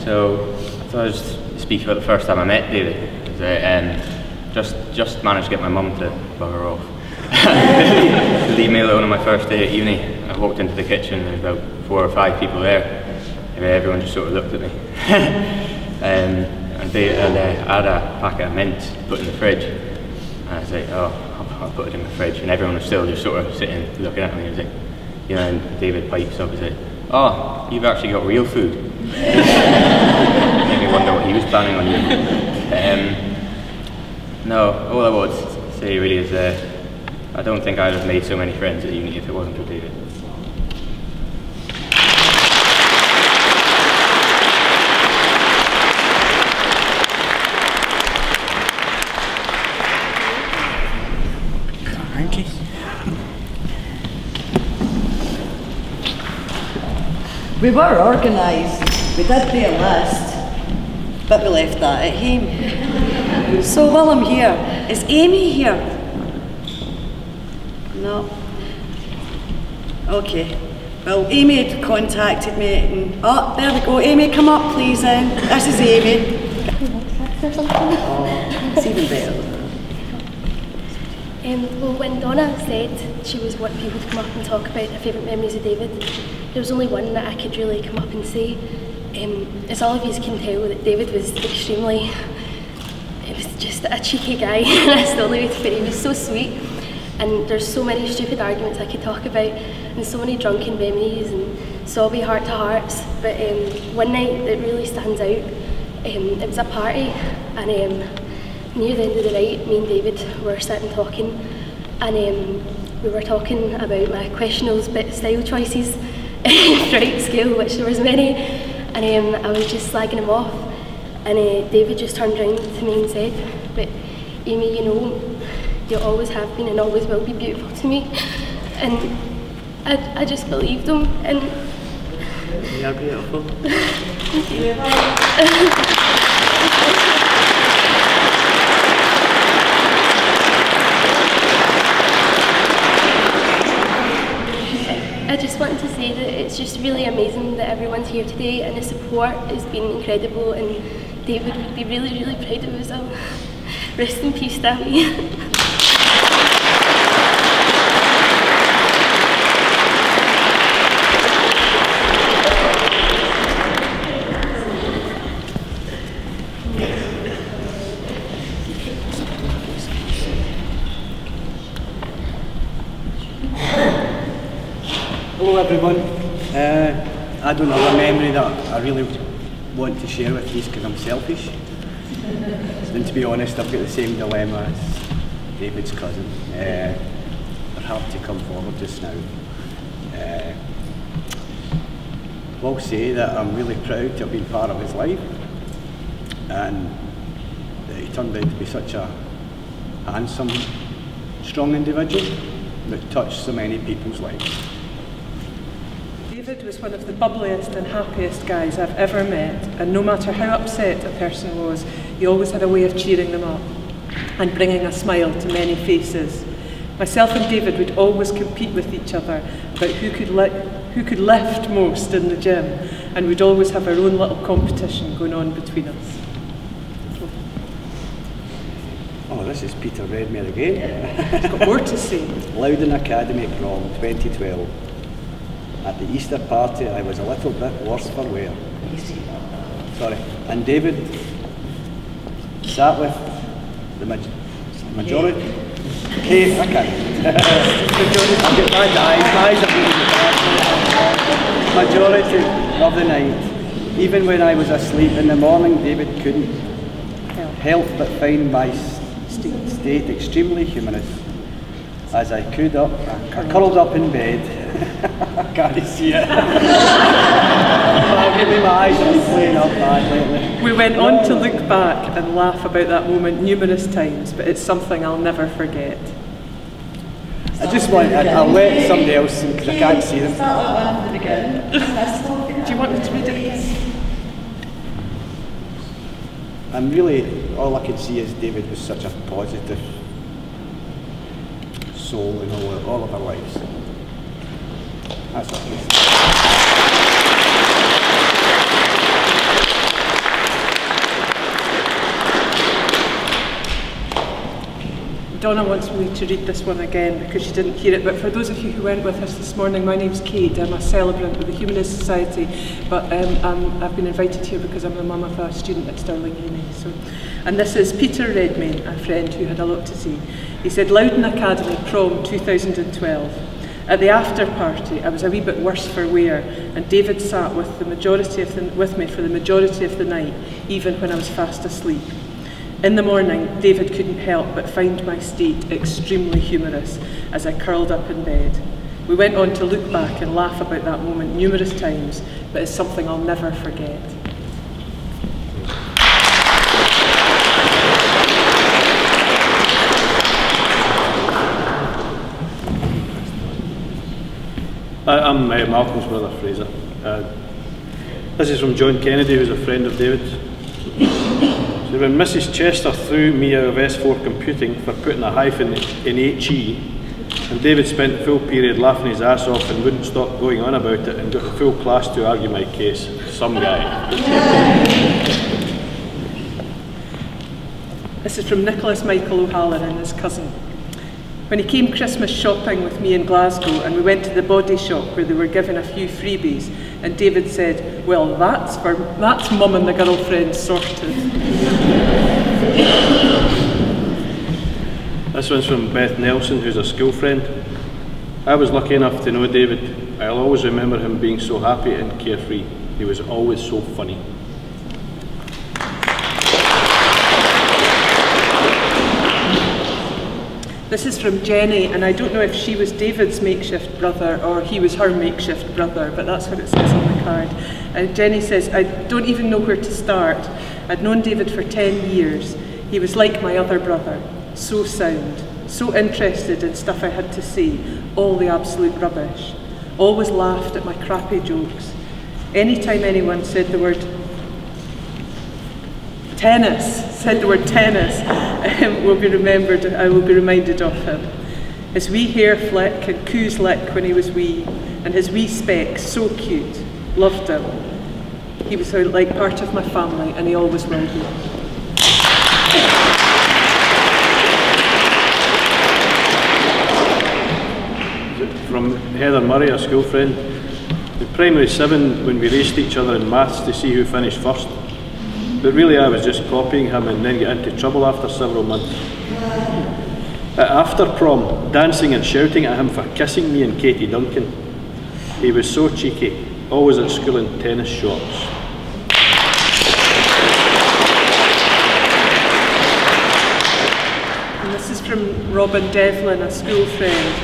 So I thought I'd just speak about the first time I met David. Just managed to get my mum to bugger off. To leave me alone on my first day at uni. I walked into the kitchen, there was about 4 or 5 people there, and everyone just sort of looked at me. And I had a packet of mints put in the fridge. And I was like, oh, I'll put it in the fridge, and everyone was still just sort of sitting, looking at me. I was like, you know, and David pipes up and said, "Oh, you've actually got real food." Made me wonder what he was planning on doing. No, all I would say really is, I don't think I'd have made so many friends at uni if it wasn't for David. We were organised, we did do a list, but we left that at home. So while I'm here, is Amy here? No. Okay. Well, Amy had contacted me and, oh, there we go. Amy, come up please then. This is Amy. Oh, it's even better. Well, when Donna said she was wanting people to come up and talk about their favourite memories of David, there was only one that I could really come up and say. As all of you can tell, that David was extremely, it was just a cheeky guy, and I still love it, but he was so sweet. And there's so many stupid arguments I could talk about, and so many drunken memories, and sobby heart-to-hearts, but one night that really stands out, it was a party, and near the end of the night, me and David were sitting talking, and we were talking about my questionable style choices throughout school, which there was many, and I was just slagging him off, and David just turned around to me and said, "But Amy, you know, you always have been and always will be beautiful to me," and I just believed him, and you're beautiful. Thank you. I just wanted to say that it's just really amazing that everyone's here today, and the support has been incredible, and David would be really, really proud of us all. Rest in peace, Daddy. Hello everyone. I don't have a memory that I really want to share with you because I'm selfish. And to be honest, I've got the same dilemma as David's cousin. They're hard to come forward just now. I will say that I'm really proud to have been part of his life, and that he turned out to be such a handsome, strong individual that touched so many people's lives. David was one of the bubbliest and happiest guys I've ever met, and no matter how upset a person was, he always had a way of cheering them up and bringing a smile to many faces. Myself and David would always compete with each other about who could lift most in the gym, and we'd always have our own little competition going on between us. Oh, this is Peter Redmayne again. He's got more to say. Loudon Academy prom 2012. At the Easter party, I was a little bit worse for wear. Sorry. And David sat with the majority. Kate, I can't. I've got bad eyes. My eyes are really bad. Majority of the night. Even when I was asleep in the morning, David couldn't help but find my state extremely humorous. As I curled up in bed. I can't see it. Give me my eyes are playing up bad lately. We went on to look back and laugh about that moment numerous times, but it's something I'll never forget. I just want, I'll let somebody else because I can't see them. Do you want me to read it again? I'm really, all I could see is David was such a positive soul in all of our lives. That's what it is. Donna wants me to read this one again because she didn't hear it, but for those of you who weren't with us this morning, my name's Kate. I'm a celebrant with the Humanist Society, but I've been invited here because I'm the mum of a student at Stirling Uni. And this is Peter Redmayne, a friend who had a lot to say. He said, Loudon Academy prom 2012. At the after party, I was a wee bit worse for wear, and David sat with me for the majority of the night, even when I was fast asleep. In the morning, David couldn't help but find my state extremely humorous as I curled up in bed. We went on to look back and laugh about that moment numerous times, but it's something I'll never forget. I'm Malcolm's brother, Fraser. This is from John Kennedy, who's a friend of David's. So when Mrs. Chester threw me out of S4 computing for putting a hyphen in HE, and David spent the full period laughing his ass off and wouldn't stop going on about it and got the full class to argue my case. Some guy. This is from Nicholas Michael O'Halloran and his cousin. When he came Christmas shopping with me in Glasgow and we went to the body shop where they were given a few freebies, and David said, well, that's mum and the girlfriend sorted. This one's from Beth Nelson, who's a school friend. I was lucky enough to know David. I'll always remember him being so happy and carefree. He was always so funny. This is from Jenny, and I don't know if she was David's makeshift brother or he was her makeshift brother, but that's what it says on the card. Jenny says, I don't even know where to start. I'd known David for 10 years. He was like my other brother, so sound, so interested in stuff I had to say, all the absolute rubbish. Always laughed at my crappy jokes. Anytime anyone said the word tennis, will be remembered, I will be reminded of him. His wee hair flick and coo's lick when he was wee, and his wee specs, so cute. Loved him. He was like part of my family, and he always will be. From Heather Murray, a school friend. In primary 7, when we raced each other in maths to see who finished first. But really I was just copying him and then get into trouble after several months. After prom, dancing and shouting at him for kissing me and Katie Duncan. He was so cheeky, always at school in tennis shorts. And this is from Robin Devlin, a school friend,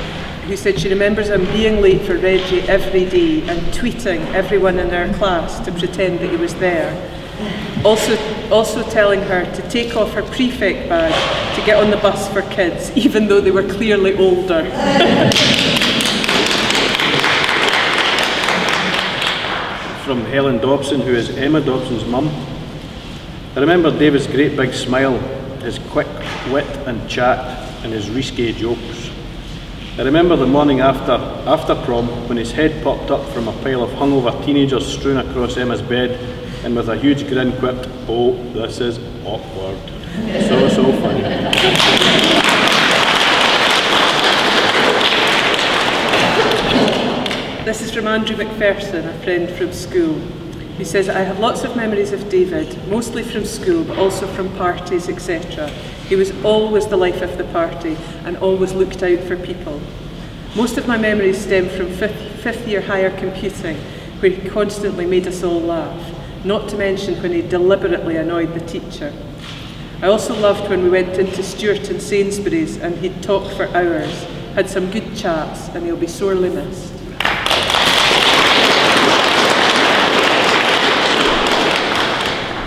who said she remembers him being late for Reggie every day and tweeting everyone in our class to pretend that he was there. Also telling her to take off her prefect badge to get on the bus for kids, even though they were clearly older. From Helen Dobson, who is Emma Dobson's mum. I remember David's great big smile, his quick wit and chat, and his risque jokes. I remember the morning after prom, when his head popped up from a pile of hungover teenagers strewn across Emma's bed, and with a huge grin quipped, "Oh, this is awkward." So funny. This is from Andrew McPherson, a friend from school. He says, I have lots of memories of David, mostly from school, but also from parties, etc. He was always the life of the party and always looked out for people. Most of my memories stem from fifth year higher computing, where he constantly made us all laugh, not to mention when he deliberately annoyed the teacher. I also loved when we went into Stewarton Sainsbury's and he'd talk for hours, had some good chats, and he'll be sorely missed.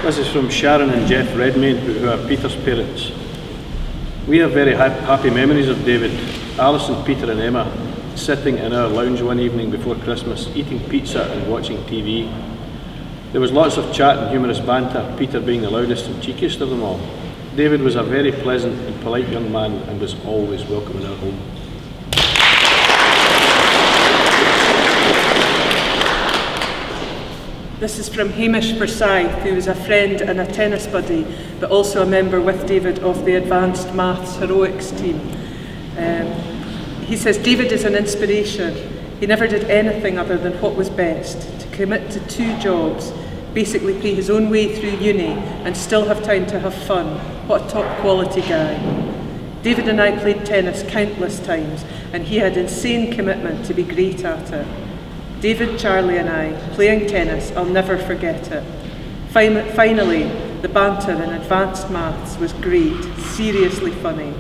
This is from Sharon and Jeff Redmayne, who are Peter's parents. We have very happy memories of David, Alison, Peter and Emma, sitting in our lounge one evening before Christmas, eating pizza and watching TV. There was lots of chat and humorous banter, Peter being the loudest and cheekiest of them all. David was a very pleasant and polite young man and was always welcome in our home. This is from Hamish Forsyth, who was a friend and a tennis buddy, but also a member with David of the Advanced Maths Heroics team. He says, David is an inspiration. He never did anything other than what was best, to commit to 2 jobs, basically pay his own way through uni and still have time to have fun. What a top quality guy. David and I played tennis countless times, and he had insane commitment to be great at it. David, Charlie and I, playing tennis, I'll never forget it. Finally, the banter in advanced maths was great, seriously funny.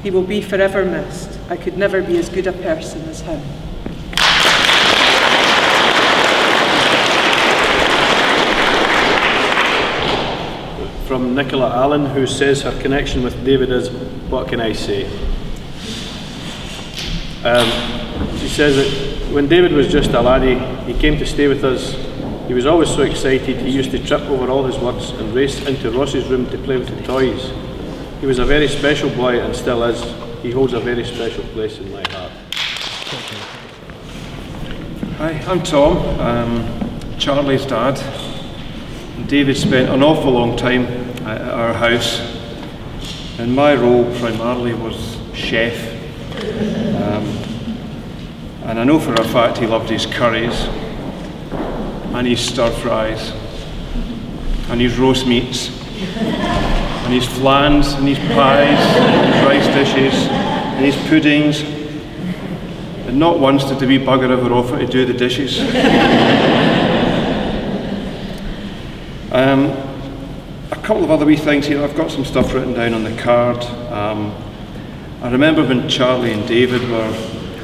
He will be forever missed. I could never be as good a person as him. From Nicola Allen, who says her connection with David is, what can I say? She says that when David was just a laddie, he came to stay with us. He was always so excited, he used to trip over all his words and race into Ross's room to play with the toys. He was a very special boy and still is. He holds a very special place in my heart. Hi, I'm Tom, Charlie's dad. David spent an awful long time at our house, and my role primarily was chef. And I know for a fact he loved his curries, and his stir fries, and his roast meats, and his flans, and his pies, and his rice dishes, and his puddings. and not once did the wee bugger ever offer to do the dishes. A couple of other wee things here. I've got some stuff written down on the card. I remember when Charlie and David were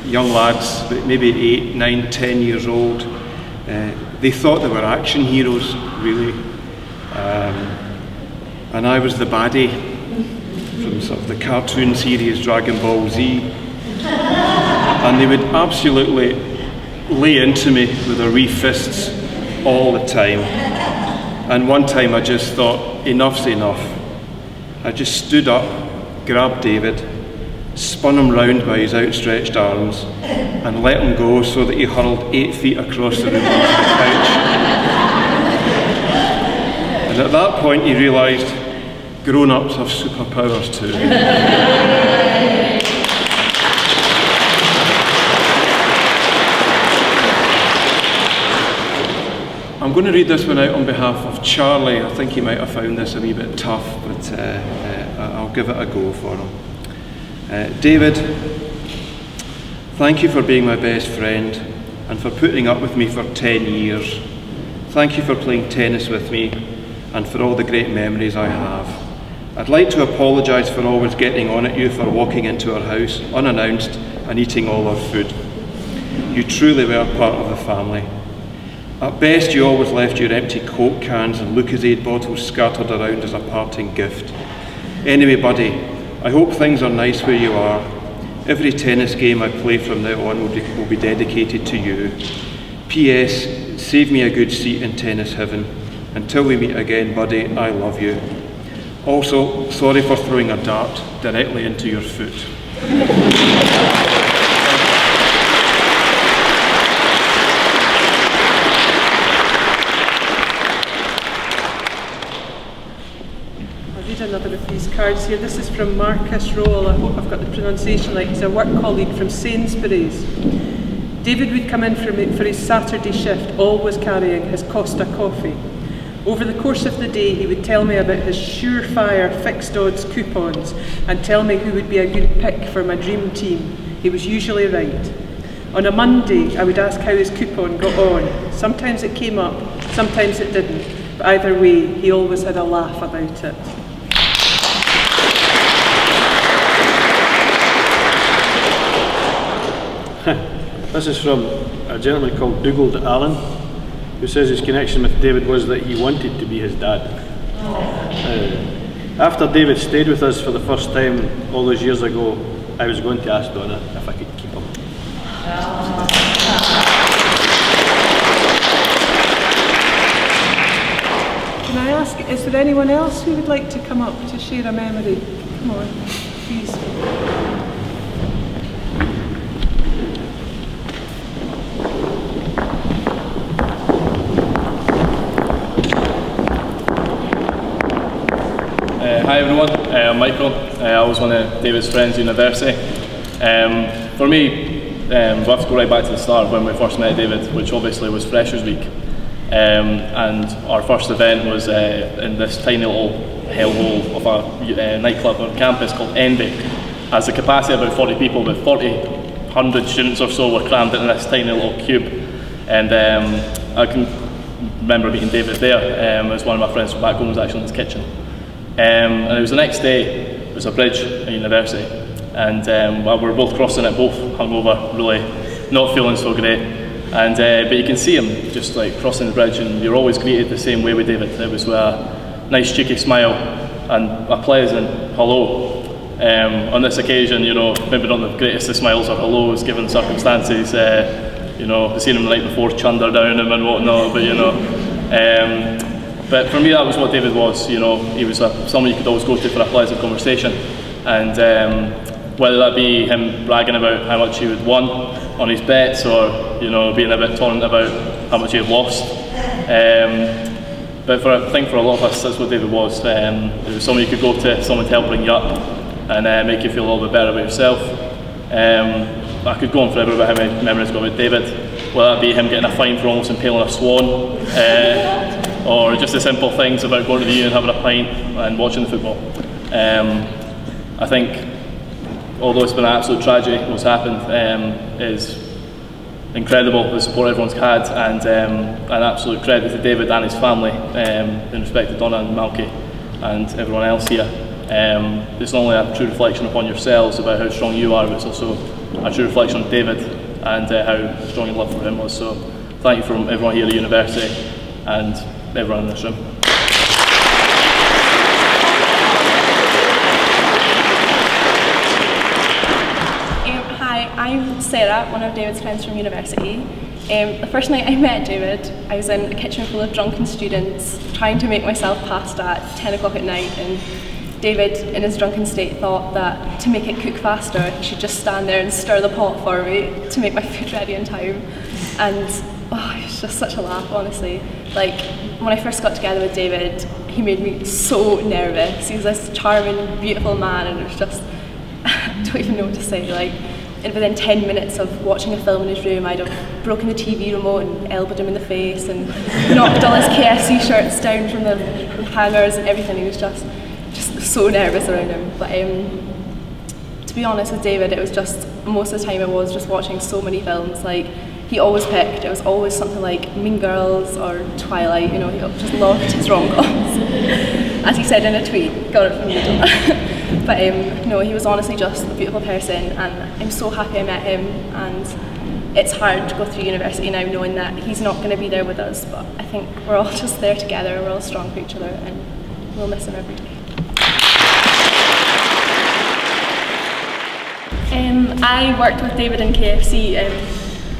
young lads, maybe 8, 9, 10 years old. They thought they were action heroes, really. And I was the baddie from sort of the cartoon series Dragon Ball Z. And they would absolutely lay into me with their wee fists all the time. And one time I just thought, enough's enough. I just stood up, grabbed David, spun him round by his outstretched arms, and let him go so that he hurled 8 feet across the room onto the couch. And at that point he realised, grown-ups have superpowers too. I'm going to read this one out on behalf of Charlie. I think he might have found this a wee bit tough, but I'll give it a go for him. David, thank you for being my best friend and for putting up with me for 10 years. Thank you for playing tennis with me and for all the great memories I have. I'd like to apologise for always getting on at you for walking into our house unannounced and eating all our food. You truly were part of the family. At best, you always left your empty Coke cans and Lucozade bottles scattered around as a parting gift. Anyway, buddy, I hope things are nice where you are. Every tennis game I play from now on will be dedicated to you. P.S. Save me a good seat in tennis heaven. Until we meet again, buddy, I love you. Also, sorry for throwing a dart directly into your foot. Another of these cards here. This is from Marcus Rowell. I hope I've got the pronunciation right. He's a work colleague from Sainsbury's. David would come in for his Saturday shift, always carrying his Costa coffee. Over the course of the day, he would tell me about his surefire fixed odds coupons and tell me who would be a good pick for my dream team. He was usually right. On a Monday, I would ask how his coupon got on. Sometimes it came up, sometimes it didn't. But either way, he always had a laugh about it. This is from a gentleman called Dougal Allen, who says his connection with David was that he wanted to be his dad. After David stayed with us for the first time all those years ago, I was going to ask Donna if I could keep him. Can I ask, is there anyone else who would like to come up to share a memory? Come on, please. Hi everyone, I'm Michael. I was one of David's friends at university. For me, we have to go right back to the start when we first met David, which obviously was Freshers Week. And our first event was in this tiny little hellhole of a nightclub on campus called Envy. Has a capacity of about 40 people, but 100 students or so were crammed into this tiny little cube. And I can remember meeting David there, as one of my friends from back home was actually in his kitchen. And it was the next day, it was a bridge at university, and well, we were both crossing it, both hungover, really not feeling so great. And but you can see him just like crossing the bridge, and you're always greeted the same way with David. It was with a nice cheeky smile and a pleasant hello. On this occasion, you know, maybe not the greatest of smiles or hellos given circumstances. You know, I seen him the night before, chunder down him and whatnot, but you know. But for me, that was what David was. You know, he was someone you could always go to for a pleasant conversation, and whether that be him bragging about how much he had won on his bets, or you know, being a bit tolerant about how much he had lost. But I think for a lot of us, that's what David was. It was someone you could go to, someone to help bring you up and make you feel a little bit better about yourself. I could go on forever about how many memories I've got with David, whether that be him getting a fine for almost impaling a swan. Or just the simple things about going to the U and having a pint and watching the football. I think although it's been an absolute tragedy what's happened, is incredible, the support everyone's had, and an absolute credit to David and his family, in respect to Donna and Malky and everyone else here. It's not only a true reflection upon yourselves about how strong you are, but it's also a true reflection on David and how strong your love for him was. So thank you from everyone here at the university and everyone in this room. Hi, I'm Sarah, one of David's friends from university. The first night I met David, I was in a kitchen full of drunken students trying to make myself pasta at 10 o'clock at night, and David, in his drunken state, thought that to make it cook faster, he should just stand there and stir the pot for me to make my food ready in time. And oh, it was just such a laugh, honestly. Like, when I first got together with David, he made me so nervous. He was this charming, beautiful man, and it was just, I don't even know what to say. Like, within 10 minutes of watching a film in his room, I'd have broken the TV remote and elbowed him in the face and knocked all his KFC shirts down from the hangers and everything. He was just so nervous around him. But to be honest with David, it was just, most of the time I was just watching so many films. Like, he always picked, it was always something like Mean Girls or Twilight, you know, he just loved his rom-coms. As he said in a tweet, got it from Beaton. But no, he was honestly just a beautiful person, and I'm so happy I met him, and it's hard to go through university now knowing that he's not going to be there with us, but I think we're all just there together, we're all strong for each other, and we'll miss him every day. I worked with David in KFC,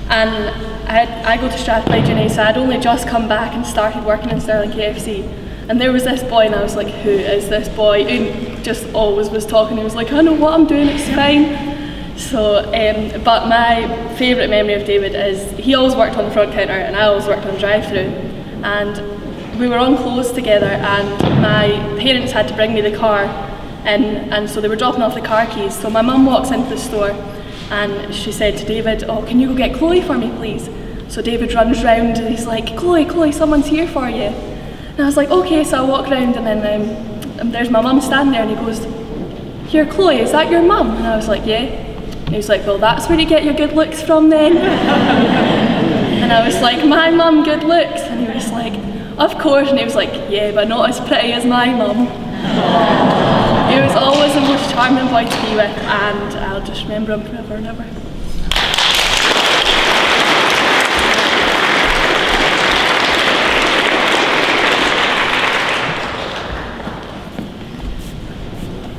and I go to Strathclyde Uni, so I'd only just come back and started working in Stirling KFC, and there was this boy, and I was like, who is this boy? Who just always was talking. He was like, I know what I'm doing, it's fine. So, but my favourite memory of David is he always worked on the front counter and I always worked on drive-through, and we were on clothes together, and my parents had to bring me the car, and so they were dropping off the car keys. So my mum walks into the store and she said to David, oh, can you go get Chloe for me, please? So David runs round and he's like, Chloe, someone's here for you. And I was like, okay, so I walk round, and then there's my mum standing there, and he goes, here, Chloe, is that your mum? And I was like, yeah. And he was like, well, that's where you get your good looks from then. And I was like, my mum, good looks? And he was like, of course. And he was like, yeah, but not as pretty as my mum. He was always the most charming boy to be with, and I'll just remember him forever and ever.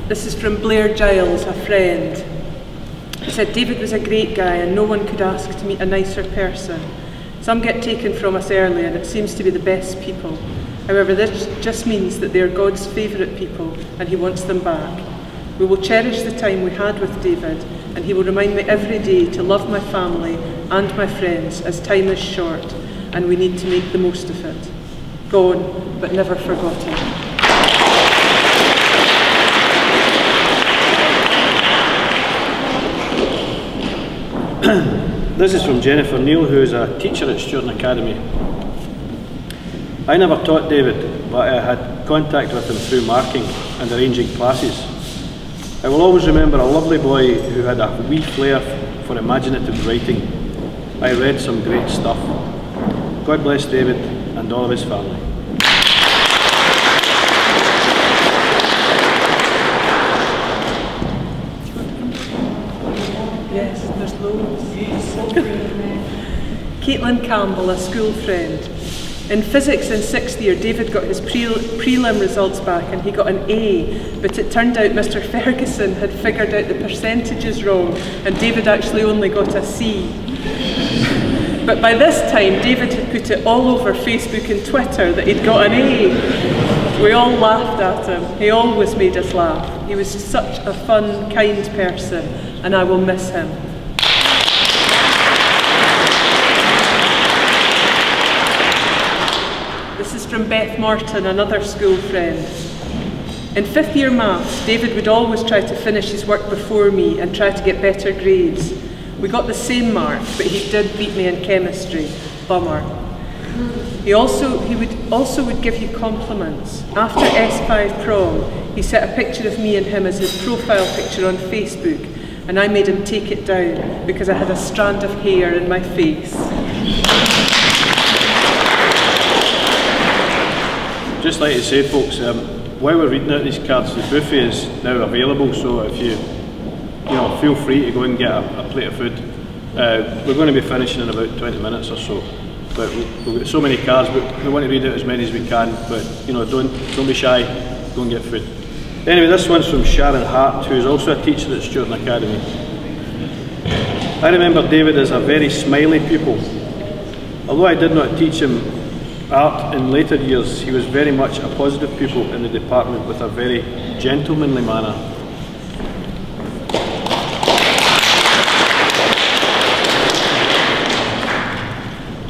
This is from Blair Giles, a friend. He said, David was a great guy and no one could ask to meet a nicer person. Some get taken from us early and it seems to be the best people. However, this just means that they are God's favourite people and he wants them back. We will cherish the time we had with David, and he will remind me every day to love my family and my friends, as time is short and we need to make the most of it. Gone, but never forgotten. This is from Jennifer Neal, who is a teacher at Stewarton Academy. I never taught David, but I had contact with him through marking and arranging classes. I will always remember a lovely boy who had a wee flair for imaginative writing. I read some great stuff. God bless David and all of his family. Yes, there's loads. Caitlin Campbell, a school friend. In physics in 6th year, David got his prelim results back and he got an A, but it turned out Mr. Ferguson had figured out the percentages wrong and David actually only got a C. But by this time, David had put it all over Facebook and Twitter that he'd got an A. We all laughed at him. He always made us laugh. He was such a fun, kind person, and I will miss him. This is from Beth Morton, another school friend. In 5th year maths, David would always try to finish his work before me and try to get better grades. We got the same mark, but he did beat me in chemistry. Bummer. He would also give you compliments. After S5 prom, he set a picture of me and him as his profile picture on Facebook, and I made him take it down because I had a strand of hair in my face. Just like to say, folks, while we're reading out these cards, the buffet is now available, so if you feel free to go and get a plate of food. We're going to be finishing in about 20 minutes or so, but we've got so many cards, but we want to read out as many as we can, but don't be shy, go and get food. Anyway, this one's from Sharon Hart, who is also a teacher at Stewarton Academy. I remember David as a very smiley pupil. Although I did not teach him art in later years, he was very much a positive pupil in the department with a very gentlemanly manner.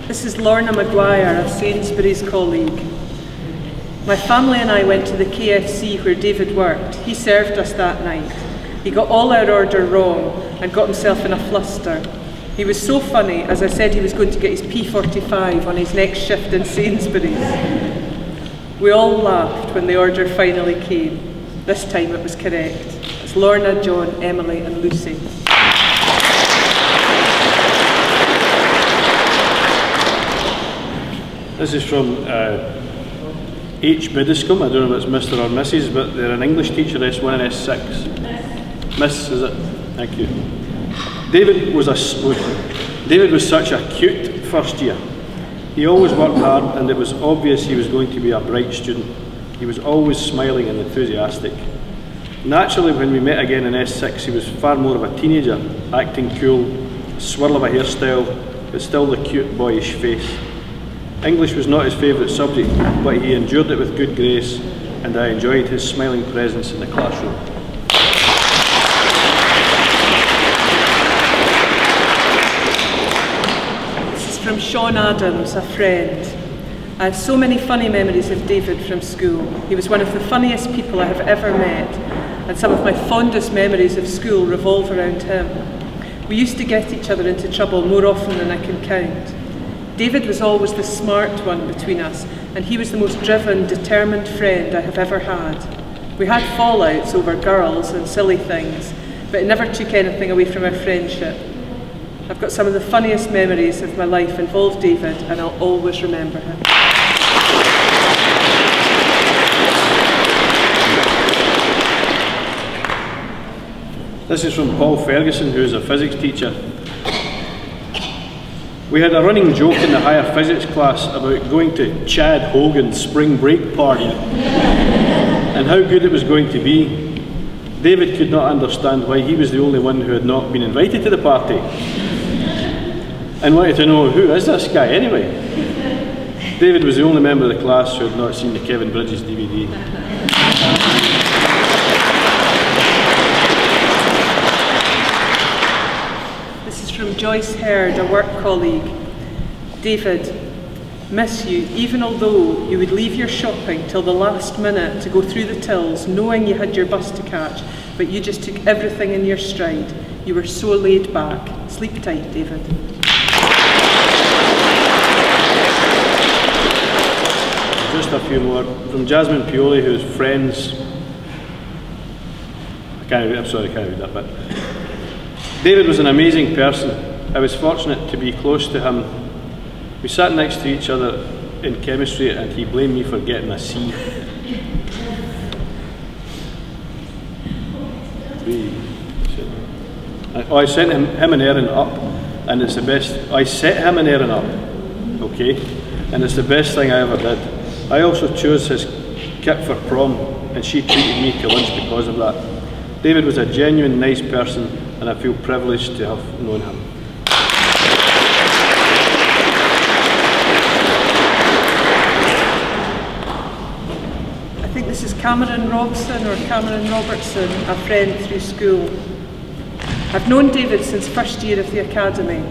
This is Lorna Maguire, a Sainsbury's colleague. My family and I went to the KFC where David worked. He served us that night. He got all our order wrong and got himself in a fluster. He was so funny as I said he was going to get his P45 on his next shift in Sainsbury's. We all laughed when the order finally came. This time it was correct. It's Lorna, John, Emily and Lucy. This is from H. Biddiscombe. I don't know if it's Mr. or Mrs., but they're an English teacher, S1 and S6. Miss, is it? Thank you. David was such a cute first year. He always worked hard and it was obvious he was going to be a bright student. He was always smiling and enthusiastic. Naturally, when we met again in S6, he was far more of a teenager, acting cool, a swirl of a hairstyle, but still the cute boyish face. English was not his favourite subject, but he endured it with good grace, and I enjoyed his smiling presence in the classroom. From Sean Adams, a friend. I have so many funny memories of David from school. He was one of the funniest people I have ever met, and some of my fondest memories of school revolve around him. We used to get each other into trouble more often than I can count. David was always the smart one between us, and he was the most driven, determined friend I have ever had. We had fallouts over girls and silly things, but it never took anything away from our friendship. I've got some of the funniest memories of my life involve David, and I'll always remember him. This is from Paul Ferguson, who is a physics teacher. We had a running joke in the higher physics class about going to Chad Hogan's spring break party and how good it was going to be. David could not understand why he was the only one who had not been invited to the party, and wanted to know, who is this guy anyway? David was the only member of the class who had not seen the Kevin Bridges DVD. This is from Joyce Hurd, a work colleague. David, miss you, even although you would leave your shopping till the last minute to go through the tills, knowing you had your bus to catch, but you just took everything in your stride. You were so laid back. Sleep tight, David. Just a few more. From Jasmine Pioli, who's friends. I'm sorry, I can't read that bit. David was an amazing person. I was fortunate to be close to him. We sat next to each other in chemistry and he blamed me for getting a C. I sent him and Erin up, and it's the best. I set him and Erin up, okay? And it's the best thing I ever did. I also chose his kit for prom, and she treated me to lunch because of that. David was a genuine nice person, and I feel privileged to have known him. I think this is Cameron Robson or Cameron Robertson, a friend through school. I've known David since first year of the academy.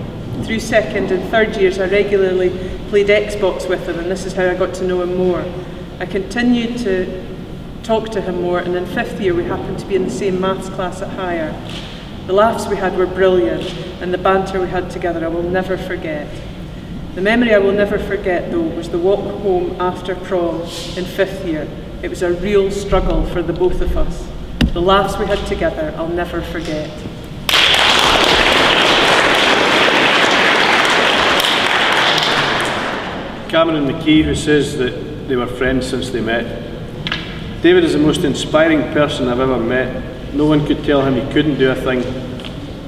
Through second and third years I regularly played Xbox with him, and this is how I got to know him more. I continued to talk to him more, and in fifth year we happened to be in the same maths class at Higher. The laughs we had were brilliant, and the banter we had together I will never forget. The memory I will never forget though was the walk home after prom in fifth year. It was a real struggle for the both of us. The laughs we had together I'll never forget. Cameron McKee, who says that they were friends since they met. David is the most inspiring person I've ever met. No one could tell him he couldn't do a thing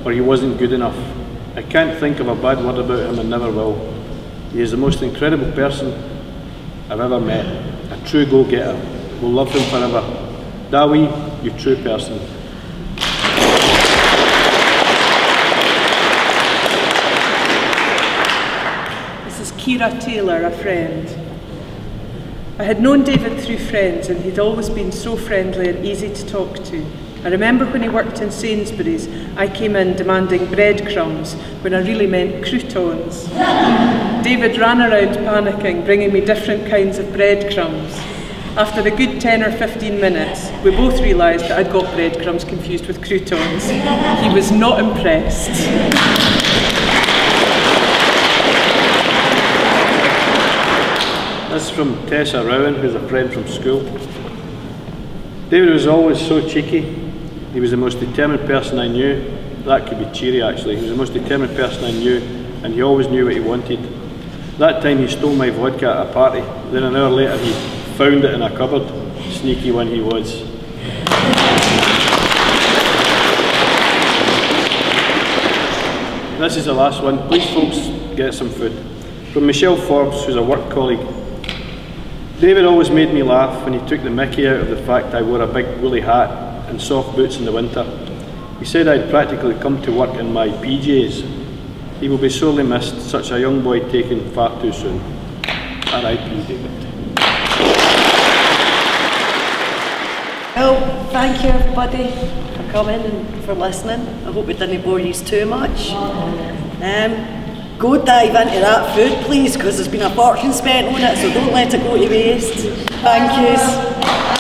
or he wasn't good enough. I can't think of a bad word about him and never will. He is the most incredible person I've ever met. A true go-getter. We'll love him forever. Dawi, you true person. Kira Taylor, a friend. I had known David through friends and he'd always been so friendly and easy to talk to. I remember when he worked in Sainsbury's, I came in demanding breadcrumbs when I really meant croutons. David ran around panicking, bringing me different kinds of breadcrumbs. After a good 10 or 15 minutes, we both realised that I'd got breadcrumbs confused with croutons. He was not impressed. This is from Tessa Rowan, who's a friend from school. David was always so cheeky. He was the most determined person I knew. That could be cheery actually. He was the most determined person I knew, and he always knew what he wanted. That time he stole my vodka at a party. Then an hour later he found it in a cupboard. Sneaky one he was. This is the last one. Please folks, get some food. From Michelle Forbes, who's a work colleague. David always made me laugh when he took the mickey out of the fact I wore a big woolly hat and soft boots in the winter. He said I'd practically come to work in my PJs. He will be sorely missed, such a young boy taken far too soon. R.I.P. David. Well, thank you everybody for coming and for listening. I hope we didn't bore you too much. Go dive into that food please, because there's been a fortune spent on it, so don't let it go to waste. Thank yous.